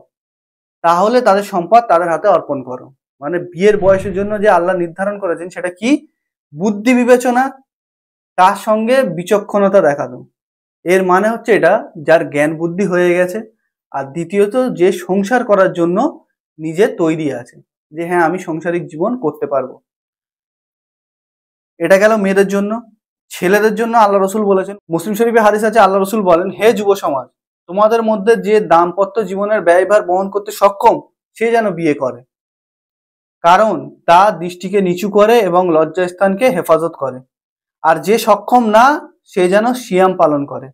তাহলে তাদের সম্পদ তাদের হাতে অর্পণ করো। মানে বিয়ের বয়সের জন্য যে আল্লাহ নির্ধারণ করেছেন সেটা কি? বুদ্ধি বিবেচনা, তার সঙ্গে বিচক্ষণতা দেখানো। এর মানে হচ্ছে এটা, যার জ্ঞান বুদ্ধি হয়ে গেছে, আর দ্বিতীয়ত যে সংসার করার জন্য নিজে তৈরি আছে, যে হ্যাঁ আমি সাংসারিক জীবন করতে পারবো। এটা গেল মেয়েদের জন্য। ছেলেদের জন্য আল্লাহ রসুল বলেছেন, মুসলিম শরীফে হাদিস আছে, আল্লাহ রসুল বলেন, হে যুব সমাজ, তোমাদের মধ্যে যে দাম্পত্য জীবনের ব্যয়ভার বহন করতে সক্ষম সে যেন বিয়ে করে, কারণ তা দৃষ্টিকে নিচু করে এবং লজ্জাস্থানকে হেফাজত করে। আর যে সক্ষম না, সে যেন সিয়াম পালন করে,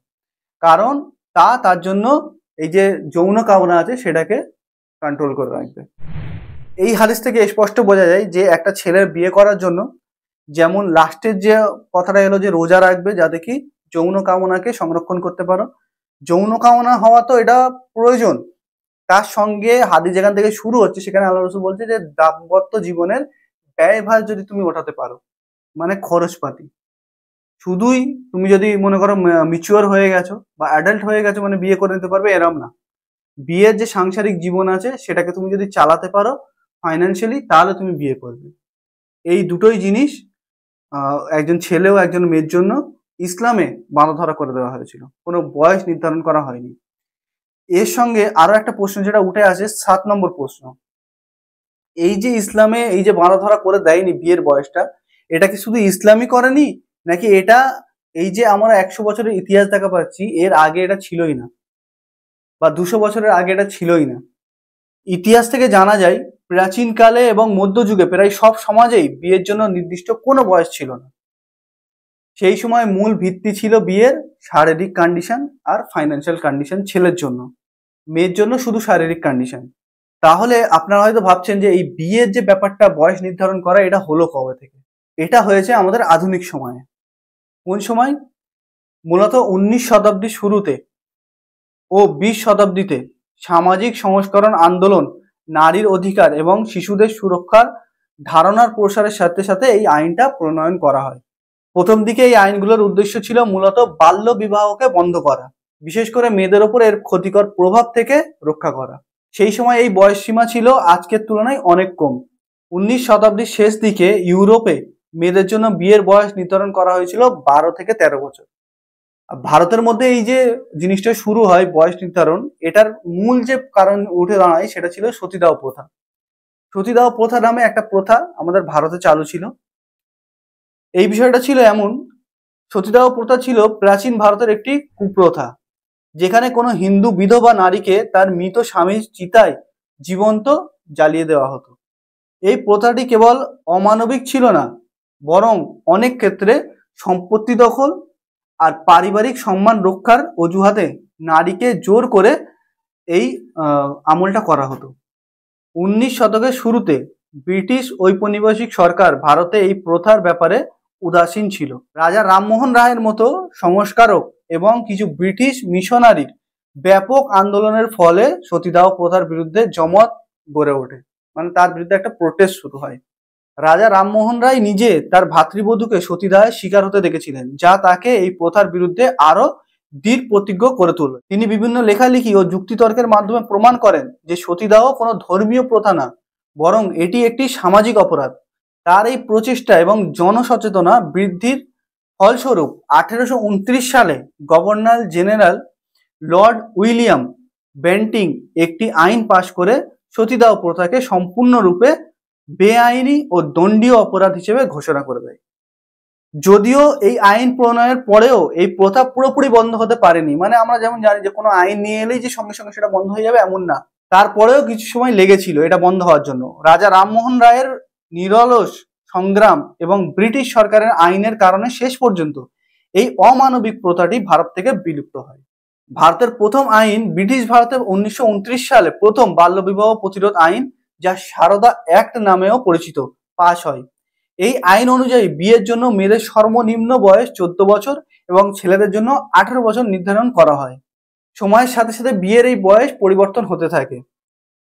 কারণ তা তার জন্য এই যে যৌন কামনা আছে সেটাকে কন্ট্রোল করে রাখবে। এই হাদিস থেকে স্পষ্ট বোঝা যায় যে একটা ছেলের বিয়ে করার জন্য যেমন লাস্টের যে কথাটা এলো যে রোজা রাখবে, যাতে কি যৌন কামনাকে সংরক্ষণ করতে পারো। যৌন কামনা হওয়া তো এটা প্রয়োজন, তার সঙ্গে হাদিস যেখান থেকে শুরু হচ্ছে সেখানে আল্লাহ রসুল বলছে যে দাম্পত্য জীবনের ব্যয়ভার যদি তুমি ওঠাতে পারো, মানে খরচপাতি। শুধুই তুমি যদি মনে করো ম্যাচিওর হয়ে গেছো বা অ্যাডাল্ট হয়ে গেছো মানে বিয়ে করে নিতে পারবে, এরম না। বিয়ের যে সাংসারিক জীবন আছে সেটাকে তুমি যদি চালাতে পারো ফাইন্যান্সিয়ালি, তাহলে তুমি বিয়ে করবে। এই দুটোই জিনিস একজন ছেলে ও একজন মেয়ের জন্য ইসলামে বাঁধা ধরা করে দেওয়া হয়েছিল, কোনো বয়স নির্ধারণ করা হয়নি। এর সঙ্গে আরো একটা প্রশ্ন যেটা উঠে আসে, 7 নম্বর প্রশ্ন, এই যে ইসলামে এই যে বাঁধা ধরা করে দেয়নি বিয়ের বয়সটা, এটা কি শুধু ইসলামই করেনি, নাকি এটা এই যে আমরা 100 বছরের ইতিহাস দেখা পাচ্ছি এর আগে এটা ছিলই না, বা 200 বছরের আগে এটা ছিলই না? ইতিহাস থেকে জানা যায় প্রাচীনকালে এবং মধ্যযুগে প্রায় সব সমাজেই বিয়ের জন্য নির্দিষ্ট কোনো বয়স ছিল না। সেই সময় মূল ভিত্তি ছিল বিয়ের শারীরিক কন্ডিশন আর ফাইন্যান্সিয়াল কন্ডিশন ছেলের জন্য, মেয়ের জন্য শুধু শারীরিক কন্ডিশন। তাহলে আপনারা হয়তো ভাবছেন যে এই বিয়ের যে ব্যাপারটা বয়স নির্ধারণ করা, এটা হলো কবে থেকে? এটা হয়েছে আমাদের আধুনিক সময়ে। কোন সময়? মূলত 19 শতাব্দীর শুরুতে ও 20 শতাব্দীতে সামাজিক সংস্করণ আন্দোলন, নারীর অধিকার এবং শিশুদের সুরক্ষার ধারণার প্রসারের সাথে সাথে এই আইনটা প্রণয়ন করা হয়। প্রথম দিকে এই আইনগুলোর উদ্দেশ্য ছিল মূলত বাল্য বিবাহকে বন্ধ করা, বিশেষ করে মেয়েদের ওপর এর ক্ষতিকর প্রভাব থেকে রক্ষা করা। সেই সময় এই বয়স সীমা ছিল আজকের তুলনায় অনেক কম। 19 শতাব্দীর শেষ দিকে ইউরোপে মেয়েদের জন্য বিয়ের বয়স নির্ধারণ করা হয়েছিল 12 থেকে 13 বছর। ভারতের মধ্যে এই যে জিনিসটা শুরু হয় বয়স নির্ধারণ, এটার মূল যে কারণ উঠে দাঁড়ায় সেটা ছিল সতীদাহ প্রথা। সতীদাহ প্রথা নামে একটা প্রথা আমাদের ভারতে চালু ছিল। এই বিষয়টা ছিল এমন, সতীদাহ প্রথা ছিল প্রাচীন ভারতের একটি কুপ্রথা, যেখানে কোনো হিন্দু বিধবা নারীকে তার মৃত স্বামীর চিতায় জীবন্ত জ্বালিয়ে দেওয়া হতো। এই প্রথাটি কেবল অমানবিক ছিল না, বরং অনেক ক্ষেত্রে সম্পত্তি দখল আর পারিবারিক সম্মান রক্ষার অজুহাতে নারীকে জোর করে এই আমলটা করা হতো। 19 শতকের শুরুতে ব্রিটিশ ঔপনিবেশিক সরকার ভারতে এই প্রথার ব্যাপারে উদাসীন ছিল। রাজা রামমোহন রায়ের মতো সংস্কারক এবং কিছু ব্রিটিশ মিশনারির ব্যাপক আন্দোলনের ফলে সতীদাহ প্রথার বিরুদ্ধে জমত গড়ে ওঠে, মানে তার বিরুদ্ধে একটা প্রোটেস্ট শুরু হয়। রাজা রামমোহন রায় নিজে তার ভাতৃবধূকে সতীদাহের শিকার হতে দেখেছিলেন, যা তাকে এই প্রথার বিরুদ্ধে আরো দৃঢ় প্রতিজ্ঞ করে তোলে। তিনি বিভিন্ন লেখালেখি ও যুক্তিতর্কের মাধ্যমে প্রমাণ করেন যে সতীদাহ কোনো ধর্মীয় প্রথা না, বরং এটি একটি সামাজিক অপরাধ। তার এই প্রচেষ্টা এবং জনসচেতনা বৃদ্ধির ফলস্বরূপ 1829 সালে governor general Lord William Bentinck একটি আইন পাশ করে সতীদাহ প্রথাকে সম্পূর্ণরূপে বেআইনি ও দণ্ডীয় অপরাধ হিসেবে ঘোষণা করে দেয়। যদিও এই আইন প্রণয়নের পরেও এই প্রথা পুরোপুরি বন্ধ হতে পারেনি, মানে আমরা যেমন জানি যে কোনো আইন নিয়ে এলেই যে সঙ্গে সঙ্গে সেটা বন্ধ হয়ে যাবে এমন না, তারপরেও কিছু সময় লেগেছিল এটা বন্ধ হওয়ার জন্য। রাজা রামমোহন রায়ের নিরলস সংগ্রাম এবং ব্রিটিশ সরকারের আইনের কারণে শেষ পর্যন্ত এই অমানবিক প্রথাটি ভারত থেকে বিলুপ্ত হয়। ভারতের প্রথম আইন ব্রিটিশ ভারতে 1929 সালে প্রথম বাল্যবিবাহ প্রতিরোধ আইন, যা সারদা অ্যাক্ট নামেও পরিচিত, পাশ হয়। এই আইন অনুযায়ী বিয়ের জন্য মেয়েদের সর্বনিম্ন বয়স 14 বছর এবং ছেলেদের জন্য 18 বছর নির্ধারণ করা হয়। সময়ের সাথে সাথে বিয়ের এই বয়স পরিবর্তন হতে থাকে।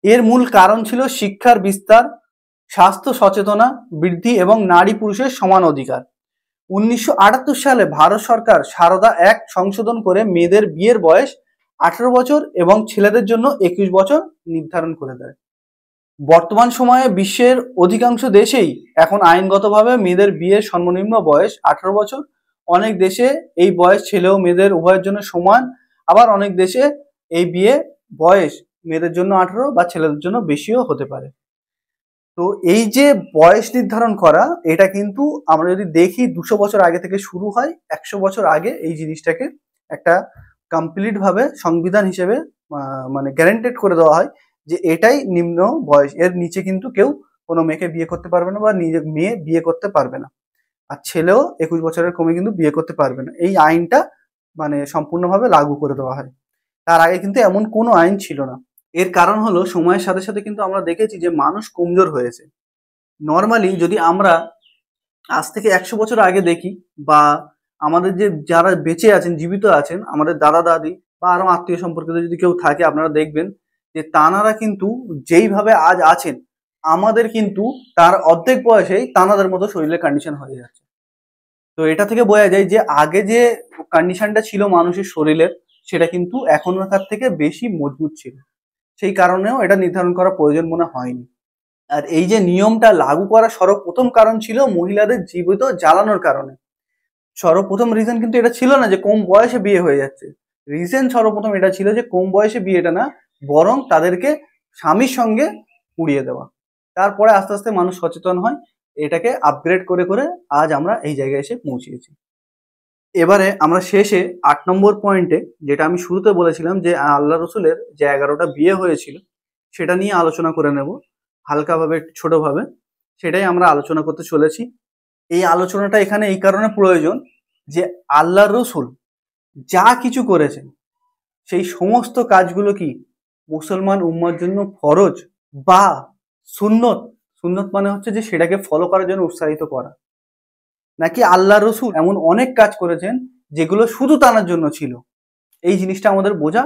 এর মূল কারণ ছিল শিক্ষার বিস্তার, স্বাস্থ্য সচেতনা বৃদ্ধি এবং নারী পুরুষের সমান অধিকার। 1978 সালে ভারত সরকার সারদা অ্যাক্ট সংশোধন করে মেয়েদের বিয়ের বয়স 18 বছর এবং ছেলেদের জন্য 21 বছর নির্ধারণ করে দেয়। বর্তমান সময়ে বিশ্বের অধিকাংশ দেশেই এখন আইনগতভাবে মেয়েদের বিয়ের সর্বনিম্ন বয়স 18 বছর। অনেক দেশে এই বয়স ছেলে ও মেয়েদের উভয়ের জন্য সমান, আবার অনেক দেশে এই বিয়ে বয়স মেয়েদের জন্য 18 বা ছেলেদের জন্য বেশিও হতে পারে। তো এই যে বয়স নির্ধারণ করা, এটা কিন্তু আমরা যদি দেখি 200 বছর আগে থেকে শুরু হয়। 100 বছর আগে এই জিনিসটাকে একটা কমপ্লিট ভাবে সংবিধান হিসেবে মানে গ্যারান্টেড করে দেওয়া হয় যে এটাই নিম্ন বয়স, এর নিচে কিন্তু কেউ কোনো মেয়েকে বিয়ে করতে পারবে না বা নিজে মেয়ে বিয়ে করতে পারবে না, আর ছেলেও 21 বছরের কমে কিন্তু বিয়ে করতে পারবে না। এই আইনটা মানে সম্পূর্ণভাবে লাগু করে দেওয়া হয়। তার আগে কিন্তু এমন কোনো আইন ছিল না। এর কারণ হলো সময়ের সাথে সাথে কিন্তু আমরা দেখেছি যে মানুষ কমজোর হয়েছে। নর্মালি যদি আমরা আজ থেকে 100 বছর আগে দেখি, বা আমাদের যে যারা বেঁচে আছেন জীবিত আছেন আমাদের দাদা দাদি বা আরো আত্মীয় সম্পর্কিত যদি কেউ থাকে, আপনারা দেখবেন যে তানারা কিন্তু যেইভাবে আজ আছেন, আমাদের কিন্তু তার অর্ধেক বয়সেই তানাদের মতো শরীরের কন্ডিশন হয়ে যাচ্ছে। তো এটা থেকে বোঝা যায় যে আগে যে কন্ডিশনটা ছিল মানুষের শরীরের, সেটা কিন্তু এখনকার থেকে বেশি মজবুত ছিল। সেই কারণেও এটা নির্ধারণ করা প্রয়োজন মনে হয়নি। আর এই যে নিয়মটা লাগু করার সর্বপ্রথম কারণ ছিল মহিলাদের জীবিত জ্বালানোর কারণে। সর্বপ্রথম রিজন কিন্তু এটা ছিল না যে কম বয়সে বিয়ে হয়ে যাচ্ছে। রিজন সর্বপ্রথম এটা ছিল যে কম বয়সে বিয়েটা না, বরং তাদেরকে স্বামীর সঙ্গে পুড়িয়ে দেওয়া। তারপরে আস্তে আস্তে মানুষ সচেতন হয়, এটাকে আপগ্রেড করে করে আজ আমরা এই জায়গায় এসে পৌঁছিয়েছি। এবারে আমরা শেষে 8 নম্বর পয়েন্টে, যেটা আমি শুরুতে বলেছিলাম যে আল্লাহ রসুলের যে 11টা বিয়ে হয়েছিল সেটা নিয়ে আলোচনা করে নেব হালকাভাবে, একটু ছোটভাবে। সেটাই আমরা আলোচনা করতে চলেছি। এই আলোচনাটা এখানে এই কারণে প্রয়োজন যে আল্লাহ রসুল যা কিছু করেছেন সেই সমস্ত কাজগুলো কি মুসলমান উম্মার জন্য ফরজ বা সুন্নত? সুন্নত মানে হচ্ছে যে সেটাকে ফলো করার জন্য উৎসাহিত করা, নাকি আল্লাহ রসুল এমন অনেক কাজ করেছেন যেগুলো শুধু তানার জন্য ছিল? এই জিনিসটা আমাদের বোঝা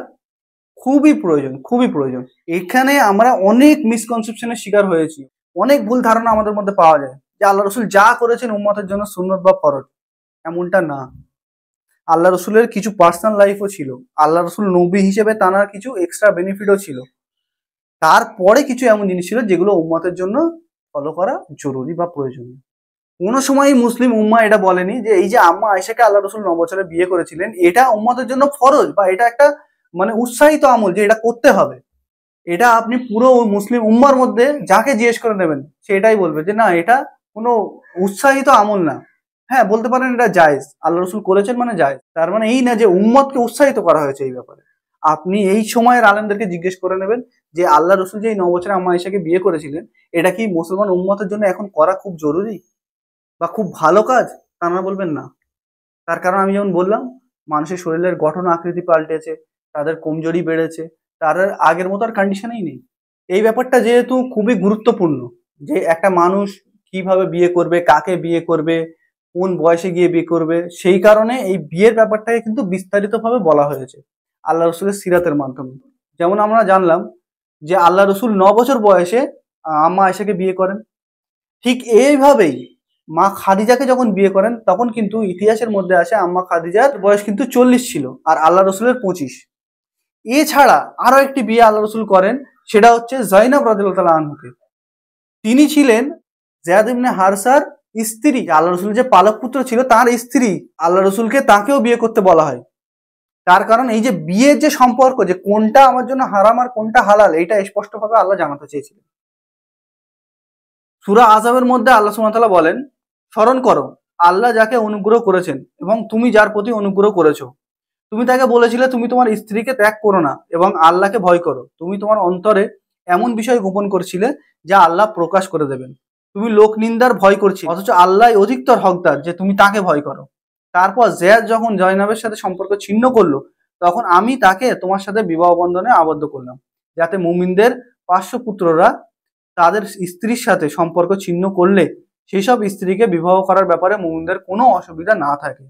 খুবই প্রয়োজন, খুবই প্রয়োজন। এখানে আমরা অনেক মিসকনসেপশনের শিকার হয়েছি, অনেক ভুল ধারণা আমাদের মধ্যে পাওয়া যায় যে আল্লাহ রসুল যা করেছেন উম্মতের জন্য সুন্নত বা ফরজ। এমনটা না। আল্লাহ রসুলের কিছু পার্সোনাল লাইফও ছিল, আল্লাহ রসুল নবী হিসেবে তার কিছু এক্সট্রা বেনিফিটও ছিল, তারপরে কিছু এমন জিনিস ছিল যেগুলো উম্মতের জন্য ফলো করা জরুরি বা প্রয়োজনীয়। কোনো সময় মুসলিম উম্মা এটা বলেনি যে এই যে আম্মা আয়েশাকে আল্লাহ রসুল 9 বছরে বিয়ে করেছিলেন এটা উম্মতের জন্য ফরজ বা এটা একটা মানে উৎসাহিত আমল যে এটা করতে হবে। এটা আপনি পুরো মুসলিম উম্মার মধ্যে যাকে জিজ্ঞেস করে নেবেন সেটাই বলবে যে না, এটা কোনো উৎসাহিত আমল না। হ্যাঁ বলতে পারেন এটা জায়েজ, আল্লাহ রসুল করেছেন মানে জায়েজ, তার মানে এই না যে উম্মতকে উৎসাহিত করা হয়েছে এই ব্যাপারে। আপনি এই সময়ের আলেমদেরকে জিজ্ঞেস করে নেবেন যে আল্লাহ রসুল যে এই 9 বছরে আম্মা আয়েশাকে বিয়ে করেছিলেন এটা কি মুসলমান উম্মতের জন্য এখন করা খুব জরুরি বা খুব ভালো কাজ? তারা বলবেন না। তার কারণ আমি যেমন বললাম, মানুষের শরীরের গঠন আকৃতি পাল্টেছে, তাদের কমজোরি বেড়েছে, তাদের আগের মতো আর কন্ডিশনেই নেই। এই ব্যাপারটা যেহেতু খুবই গুরুত্বপূর্ণ, যে একটা মানুষ কিভাবে বিয়ে করবে, কাকে বিয়ে করবে, কোন বয়সে গিয়ে বিয়ে করবে, সেই কারণে এই বিয়ের ব্যাপারটাকে কিন্তু বিস্তারিতভাবে বলা হয়েছে আল্লাহ রসুলের সিরাতের মাধ্যমে। যেমন আমরা জানলাম যে আল্লাহ রসুল 9 বছর বয়সে আম্মা আয়েশাকে বিয়ে করেন। ঠিক এইভাবেই মা খাদিজাকে যখন বিয়ে করেন, তখন কিন্তু ইতিহাসের মধ্যে আসে আম্মা খাদিজার বয়স কিন্তু 40 ছিল আর আল্লাহ রসুলের 25। এছাড়া আরো একটি বিয়ে আল্লাহ রসুল করেন, সেটা হচ্ছে জয়নব রাদিয়াল্লাহু তাআলা আনহুকে। তিনি ছিলেন যায়েদ ইবনে হারসার স্ত্রী, আল্লাহ রসুল যে পালক পুত্র ছিল তার স্ত্রী। আল্লাহ রসুলকে তাকেও বিয়ে করতে বলা হয়। তার কারণ এই যে বিয়ের যে সম্পর্ক, যে কোনটা আমার জন্য হারাম আর কোনটা হালাল, এটা স্পষ্টভাবে আল্লাহ জানাতে চেয়েছিলেন। সূরা আযাবের মধ্যে আল্লাহ সুবহানাহু ওয়া তাআলা বলেন, স্মরণ করো আল্লাহ যাকে অনুগ্রহ করেছেন এবং তুমি যার প্রতি অনুগ্রহ করেছো। তুমি তাকে বলেছিলে তুমি তোমার স্ত্রীকে ত্যাগ করো না এবং আল্লাহকে ভয় করো। তুমি তোমার অন্তরে এমন বিষয় গোপন করছিলে যা আল্লাহ প্রকাশ করে দেবেন। তুমি লোক নিন্দার ভয় করছিলে, অথচ আল্লাহ অধিকতর হকদার যে তুমি তাকে ভয় করো। তারপর জেয়াদ যখন জয়নবের সাথে সম্পর্ক ছিন্ন করলো, তখন আমি তাকে তোমার সাথে বিবাহ বন্ধনে আবদ্ধ করলাম, যাতে মুমিনদের পার্শ্বপুত্ররা তাদের স্ত্রীর সাথে সম্পর্ক ছিন্ন করলে সেই সব স্ত্রীকে বিবাহ করার ব্যাপারে মুমিনদের কোনো অসুবিধা না থাকে।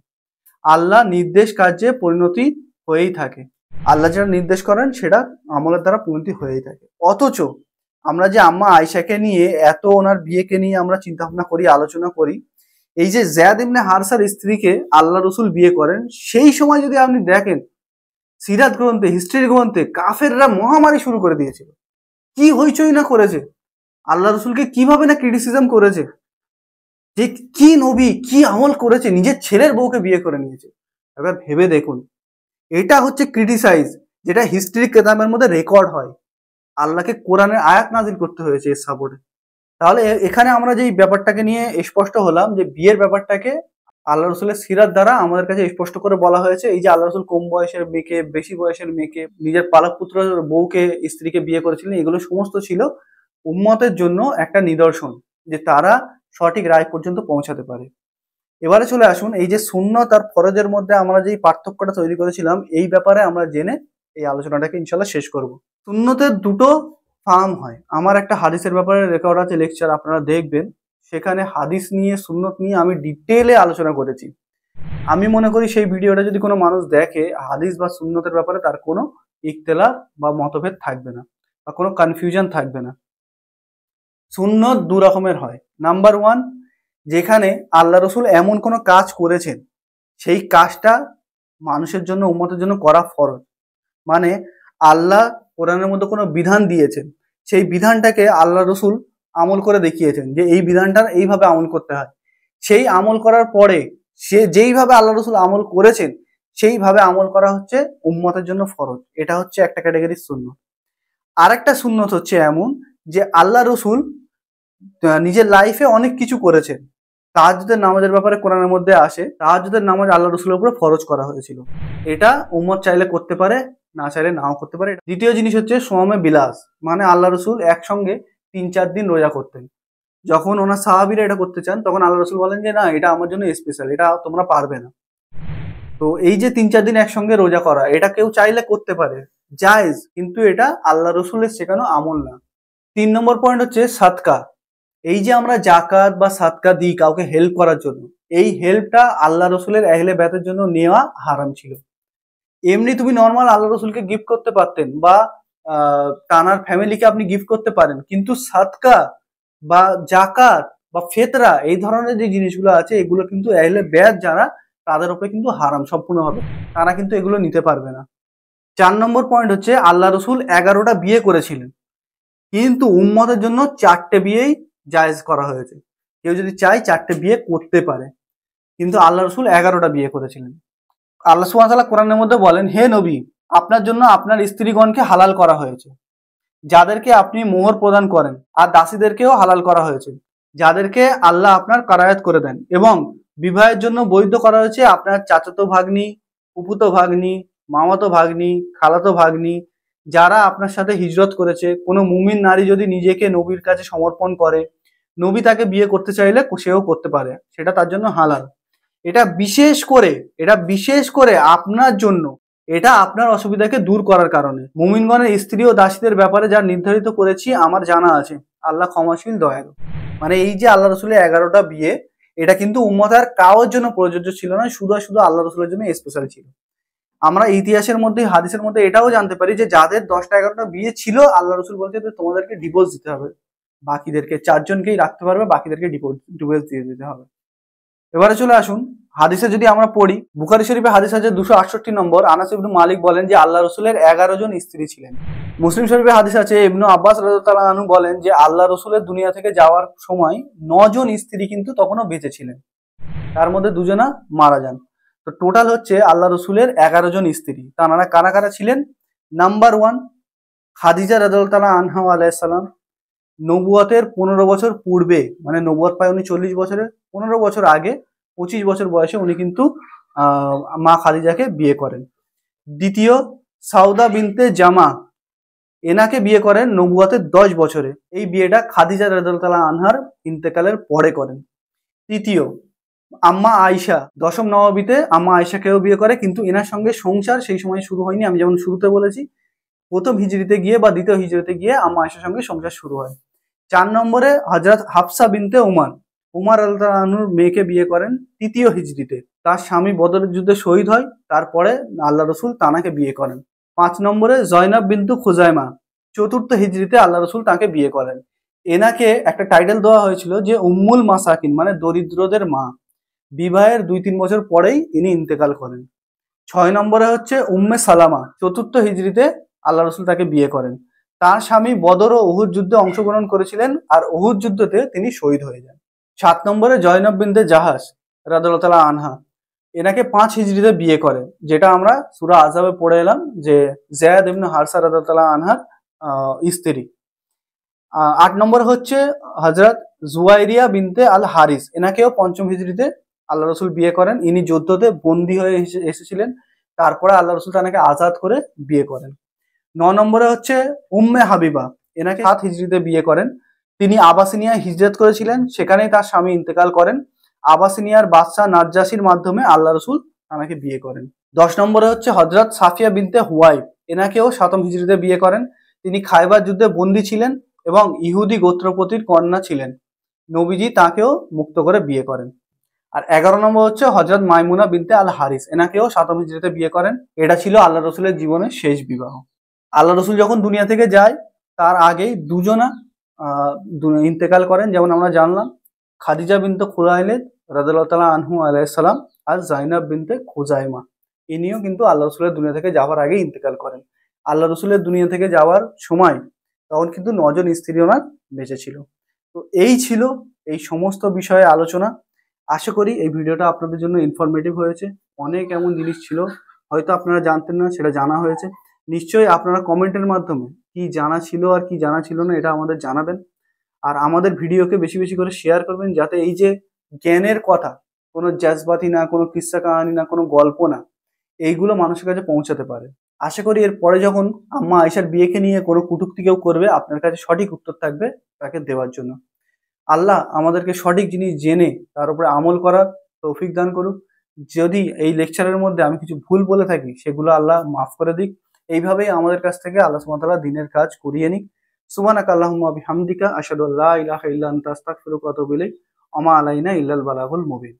আল্লাহ নির্দেশ কার্যে পরিণতি হয়েই থাকে। আল্লাহ যেটা নির্দেশ করেন সেটা আমলের দ্বারা পরিণতি হয়েই থাকে। অথচ আমরা যে আম্মা আয়েশাকে নিয়ে এত, ওনার বিয়েকে নিয়ে আমরা চিন্তা ভাবনা করি, আলোচনা করি, এই যে যায়েদ ইবনে হারসার স্ত্রীকে আল্লাহ রসুল বিয়ে করেন, সেই সময় যদি আপনি দেখেন সিরাত গ্রন্থে, হিস্ট্রি গ্রন্থে কাফেররা মহামারী শুরু করে দিয়েছিল। কি হইচই না করেছে, আল্লাহ রসুলকে কিভাবে না ক্রিটিসিজম করেছে, যে কি নবী কি আমল করেছে, নিজের ছেলের বউকে বিয়ে করে নিয়েছে। এবার ভেবে দেখুন, এটা হচ্ছে ক্রিটিসাইজ, যেটা হিস্ট্রি কেতাবের মধ্যে রেকর্ড হয়। আল্লাহকে কোরআনের আয়াত নাজিল করতে হয়েছে এর সাপোর্টে। তাহলে এখানে আমরা যে ব্যাপারটাকে নিয়ে স্পষ্ট হলাম, যে বিয়ের ব্যাপারটাকে আল্লাহ রসুলের সিরাত দ্বারা আমাদের কাছে স্পষ্ট করে বলা হয়েছে। এই যে আল্লাহ রসুল কম বয়সের মেয়েকে, বেশি বয়সের মেয়েকে, নিজের পালক পুত্র বউকে, স্ত্রীকে বিয়ে করেছিলেন, এগুলো সমস্ত ছিল উম্মতের জন্য একটা নিদর্শন, যে তারা সঠিক রায় পর্যন্ত পৌঁছাতে পারে। এবারে চলে আসুন, এই যে সুন্নত আর ফরজের মধ্যে আমরা যে পার্থক্যটা তৈরি করেছিলাম, এই ব্যাপারে আমরা জেনে এই আলোচনাটাকে ইনশাল্লাহ শেষ করব। সুন্নতের দুটো ফার্ম হয়। আমার একটা হাদিসের ব্যাপারে রেকর্ড আছে, লেকচার আপনারা দেখবেন, সেখানে হাদিস নিয়ে, সুন্নত নিয়ে আমি ডিটেলে আলোচনা করেছি। আমি মনে করি সেই ভিডিওটা যদি কোনো মানুষ দেখে, হাদিস বা সুন্নতের ব্যাপারে তার কোনো ইখতিলাফ বা মতভেদ থাকবে না, বা কোনো কনফিউশন থাকবে না। সুন্নত দু রকমের হয়। নাম্বার ওয়ান, যেখানে আল্লাহ রসুল এমন কোনো কাজ করেছেন, সেই কাজটা মানুষের জন্য, উম্মতের জন্য করা ফরজ। মানে আল্লাহ কোরআনের মধ্যে কোনো বিধান দিয়েছেন, সেই বিধানটাকে আল্লাহ রসুল আমল করে দেখিয়েছেন, যে এই বিধানটার এইভাবে আমল করতে হয়। সেই আমল করার পরে সে যেইভাবে আল্লাহ রসুল আমল করেছেন, সেইভাবে আমল করা হচ্ছে উম্মতের জন্য ফরজ। এটা হচ্ছে একটা ক্যাটাগরির সুন্নত। আর একটা সুন্নত হচ্ছে এমন, যে আল্লাহ রসুল নিজের লাইফে অনেক কিছু করেছেন। তাহাজ্জুদের নামাজের ব্যাপারে কোরআনের মধ্যে আসে, তাহাজ্জুদের নামাজ আল্লাহ রসুলের উপরে ফরজ করা হয়েছিল। এটা উম্মত চাইলে করতে পারে, না চাইলে নাও করতে পারে। দ্বিতীয় জিনিস হচ্ছে সোয়ামে বিলাস, মানে আল্লাহ রসুল একসঙ্গে 3-4 দিন রোজা করতেন। যখন ওনার সাহাবীরা এটা করতে চান, তখন আল্লাহ রসুল বলেন যে না, এটা আমার জন্য স্পেশাল, এটা তোমরা পারবে না। তো এই যে 3-4 দিন একসঙ্গে রোজা করা, এটা কেউ চাইলে করতে পারে, জায়েজ, কিন্তু এটা আল্লাহ রসুলের শেখানো আমল না। 3 নম্বর পয়েন্ট হচ্ছে সাদকা। এই যে আমরা জাকাত বা সাদকা দিই কাউকে হেল্প করার জন্য, এই হেল্পটা আল্লাহ রসুলের আহলে বাইতের জন্য নেওয়া হারাম ছিল। এমনি তুমি নর্মাল আল্লাহ রসুলকে গিফট করতে পারতেন, বা টানার ফ্যামিলিকে আপনি গিফট করতে পারেন, কিন্তু সাদকা বা জাকাত বা ফেতরা, এই ধরনের যে জিনিসগুলো আছে, এগুলো কিন্তু আহলে বাইত যারা, তাদের উপরে কিন্তু হারাম সম্পূর্ণভাবে, তারা কিন্তু এগুলো নিতে পারবে না। 4 নম্বর পয়েন্ট হচ্ছে আল্লাহ রসুল 11টা বিয়ে করেছিলেন, কিন্তু উম্মতের জন্য 4টে বিয়েই জায়েজ করা হয়েছে। কেউ যদি চায় 4টে বিয়ে করতে পারে, কিন্তু আল্লাহ রসুল 11টা বিয়ে করেছিলেন। আল্লাহ সুবহানাহু ওয়া তাআলা কোরআনের মধ্যে বলেন, হে নবী, আপনার জন্য আপনার স্ত্রীগণকে হালাল করা হয়েছে, যাদেরকে আপনি মোহর প্রদান করেন, আর দাসীদেরকেও হালাল করা হয়েছে, যাদেরকে আল্লাহ আপনার কারায়াত করে দেন, এবং বিবাহের জন্য বৈধ করা হয়েছে আপনার চাচাতো ভাগ্নি, ফুফুতো ভাগ্নি, মামাতো ভাগ্নি, খালাতো ভাগ্নি, যারা আপনার সাথে হিজরত করেছে। কোনো মুমিন নারী যদি নিজেকে নবীর কাছে সমর্পণ করে, নবী তাকে বিয়ে করতে চাইলে সেও করতে পারে, সেটা তার জন্য হালাল। এটা বিশেষ করে আপনার জন্য, এটা আপনার অসুবিধাকে দূর করার কারণে। মুমিনগণের স্ত্রী ও দাসীদের ব্যাপারে যা নির্ধারিত করেছি আমার জানা আছে, আল্লাহ ক্ষমাশীল দয়ালু। মানে এই যে আল্লাহ রসুলের 11টা বিয়ে, এটা কিন্তু উম্মতের কারোর জন্য প্রযোজ্য ছিল না, শুধু শুধু আল্লাহ রসুলের জন্য স্পেশাল ছিল। আমরা ইতিহাসের মধ্যে, হাদিসের মধ্যে এটাও জানতে পারি যে যাদের 10টা 11টা বিয়ে ছিল, আল্লাহ রসুল বলছে যে তোমাদেরকে ডিভোর্স দিতে হবে, বাকিদেরকে 4জনকেই রাখতে পারবে, বাকিদেরকে ডিভোর্স দিয়ে দিতে হবে। এবারে চলে আসুন হাদিসে যদি আমরা পড়ি, বুখারী শরীফে হাদিস আছে 268 নম্বর। আনাস ইবনে মালিক বলেন যে আল্লাহ রসুলের 11 জন স্ত্রী ছিলেন। মুসলিম শরীফে হাদিস আছে, ইবনু আব্বাস রাদিয়াল্লাহু আনহু বলেন যে আল্লাহ রসুলের দুনিয়া থেকে যাওয়ার সময় 9 জন স্ত্রী কিন্তু তখনও বেঁচে ছিলেন, তার মধ্যে 2 জনা মারা যান। তো টোটাল হচ্ছে আল্লাহ রসুলের 11 জন স্ত্রী। তারা কারা কারা ছিলেন? নাম্বার 1 খাদিজা রাদিয়াল্লাহু আনহা আলাইহিস সালাম। নবুয়তের 15 বছর পূর্বে, মানে নবুয়ত পায় উনি 40 বছরের, 15 বছর আগে 25 বছর বয়সে উনি কিন্তু মা খাদিজাকে বিয়ে করেন। দ্বিতীয় সাউদা বিনতে জামা, এনাকে বিয়ে করেন নবুয়তের 10 বছরে। এই বিয়েটা খাদিজা রাদিয়াল্লাহু আনহার ইন্তেকালের পরে করেন। তৃতীয় আম্মা আয়েশা, 10ম নববীতে আম্মা আয়েশাকেও বিয়ে করে, কিন্তু এনার সঙ্গে সংসার সেই সময় শুরু হয়নি। আমি যেমন শুরুতে বলেছি, প্রথম হিজরিতে গিয়ে বা দ্বিতীয় হিজরিতে গিয়ে আম্মা আয়েশার সঙ্গে সংসার শুরু হয়। 4 নম্বরে হযরত হাফসা বিনতে উমর রাদিয়াল্লাহু আনহুর মেয়েকে বিয়ে করেন 3য় হিজরিতে। তার স্বামী বদরের যুদ্ধে শহীদ হয়, তারপরে আল্লাহ রসুল তানাকে বিয়ে করেন। 5 নম্বরে জয়নব বিনতু খুজাইমা, 4র্থ হিজরিতে আল্লাহ রসুল তাকে বিয়ে করেন। এনাকে একটা টাইটেল দেওয়া হয়েছিল যে উম্মুল মাসাকিন, মানে দরিদ্রদের মা। বিবাহের 2-3 বছর পরেই ইনি ইন্তেকাল করেন। 6 নম্বরে হচ্ছে উম্মে সালামা, 4র্থ হিজরিতে আল্লাহ রসুল তাকে বিয়ে করেন। তার স্বামী বদর ও উহুদ যুদ্ধে অংশগ্রহণ করেছিলেন, আর উহুদ যুদ্ধতে তিনি শহীদ হয়ে যান। 7 নম্বরে জয়নব বিনতে জাহাস রাদিয়াল্লাহু আনহা, এনাকে 5 হিজরিতে বিয়ে করে, যেটা আমরা সূরা আযাবে পড়ে এলাম যে যায়েদ ইবনে হারসা রাদিয়াল্লাহু আনহার স্ত্রী। 8 নম্বর হচ্ছে হযরত জুয়াইরিয়া বিনতে আল হারিস, এনাকেও 5ম হিজরিতে আল্লাহ রসুল বিয়ে করেন। ইনি যুদ্ধতে বন্দী হয়ে এসেছিলেন, তারপরে আল্লাহ রসুল তাকে আজাদ করে বিয়ে করেন। 9 নম্বরে হচ্ছে উম্মে হাবিবা, এনাকে 7 হিজরিতে বিয়ে করেন। তিনি আবাসিনিয়ায় হিজরত করেছিলেন, সেখানেই তার স্বামী ইন্তেকাল করেন। আবাসিনিয়ার বাদশা নাজ্জাসির মাধ্যমে আল্লাহ রসুল তাকে বিয়ে করেন। 10 নম্বরে হচ্ছে হযরত সাফিয়া বিনতে হুয়াইব, এনাকেও 7ম হিজরিতে বিয়ে করেন। তিনি খায়বার যুদ্ধে বন্দী ছিলেন এবং ইহুদি গোত্রপতির কন্যা ছিলেন। নবীজি তাকেও মুক্ত করে বিয়ে করেন। আর 11 নম্বর হচ্ছে হযরত মাইমুনা বিনতে আল হারিস, এনাকেও 7ম হিজরিতে বিয়ে করেন। এটা ছিল আল্লাহ রসুলের জীবনের শেষ বিবাহ। আল্লাহ রসুল যখন দুনিয়া থেকে যায়, তার আগেই 2 জনা ইন্তেকাল করেন, যেমন আমরা জানলাম খাদিজা বিনতে খুয়াইলিদ রাদিয়াল্লাহু তাআলা আনহু আলাইহিস সালাম, আর জাইনাব বিনতে খুজাইমা, ইনিও কিন্তু আল্লাহ রসুলের দুনিয়া থেকে যাওয়ার আগে ইন্তেকাল করেন। আল্লাহ রসুলের দুনিয়া থেকে যাওয়ার সময় তখন কিন্তু 9 জন স্ত্রী ওনার বেঁচে ছিল। তো এই ছিল এই সমস্ত বিষয়ে আলোচনা। আশা করি এই ভিডিওটা আপনাদের জন্য ইনফরমেটিভ হয়েছে। অনেক এমন জিনিস ছিল হয়তো আপনারা জানতেন না, সেটা জানা হয়েছে। নিশ্চয়ই আপনারা কমেন্টের মাধ্যমে কি জানা ছিল আর কি জানা ছিল না এটা আমাদের জানাবেন। আর আমাদের ভিডিওকে বেশি বেশি করে শেয়ার করবেন, যাতে এই যে জ্ঞানের কথা, কোনো জাজবাতি না, কোনো কিস্সা কাহানি না, কোনো গল্প না, এইগুলো মানুষের কাছে পৌঁছাতে পারে। আশা করি এরপরে যখন আম্মা আয়েশার বিয়েকে নিয়ে কোনো কটূক্তি কেউ করবে, আপনার কাছে সঠিক উত্তর থাকবে তাকে দেওয়ার জন্য। আল্লাহ আমাদেরকে সঠিক জিনিস জেনে তার উপরে আমল করার তৌফিক দান করুক। যদি এই লেকচারের মধ্যে আমি কিছু ভুল বলে থাকি, সেগুলো আল্লাহ মাফ করে দিক। এইভাবেই আমাদের কাছ থেকে আল্লাহ সুবহানাহু ওয়া তাআলা দিনের কাজ করিয়ে নিক। সুবহানাকা আল্লাহুম্মা বিহামদিকা আশহাদু আল্লা ইলাহা ইল্লা আনতা আস্তাগফিরুকা ওয়া আতুবু ইলাইক। ওয়া মা আলাইনা ইল্লাল বালাগুল মুবিন।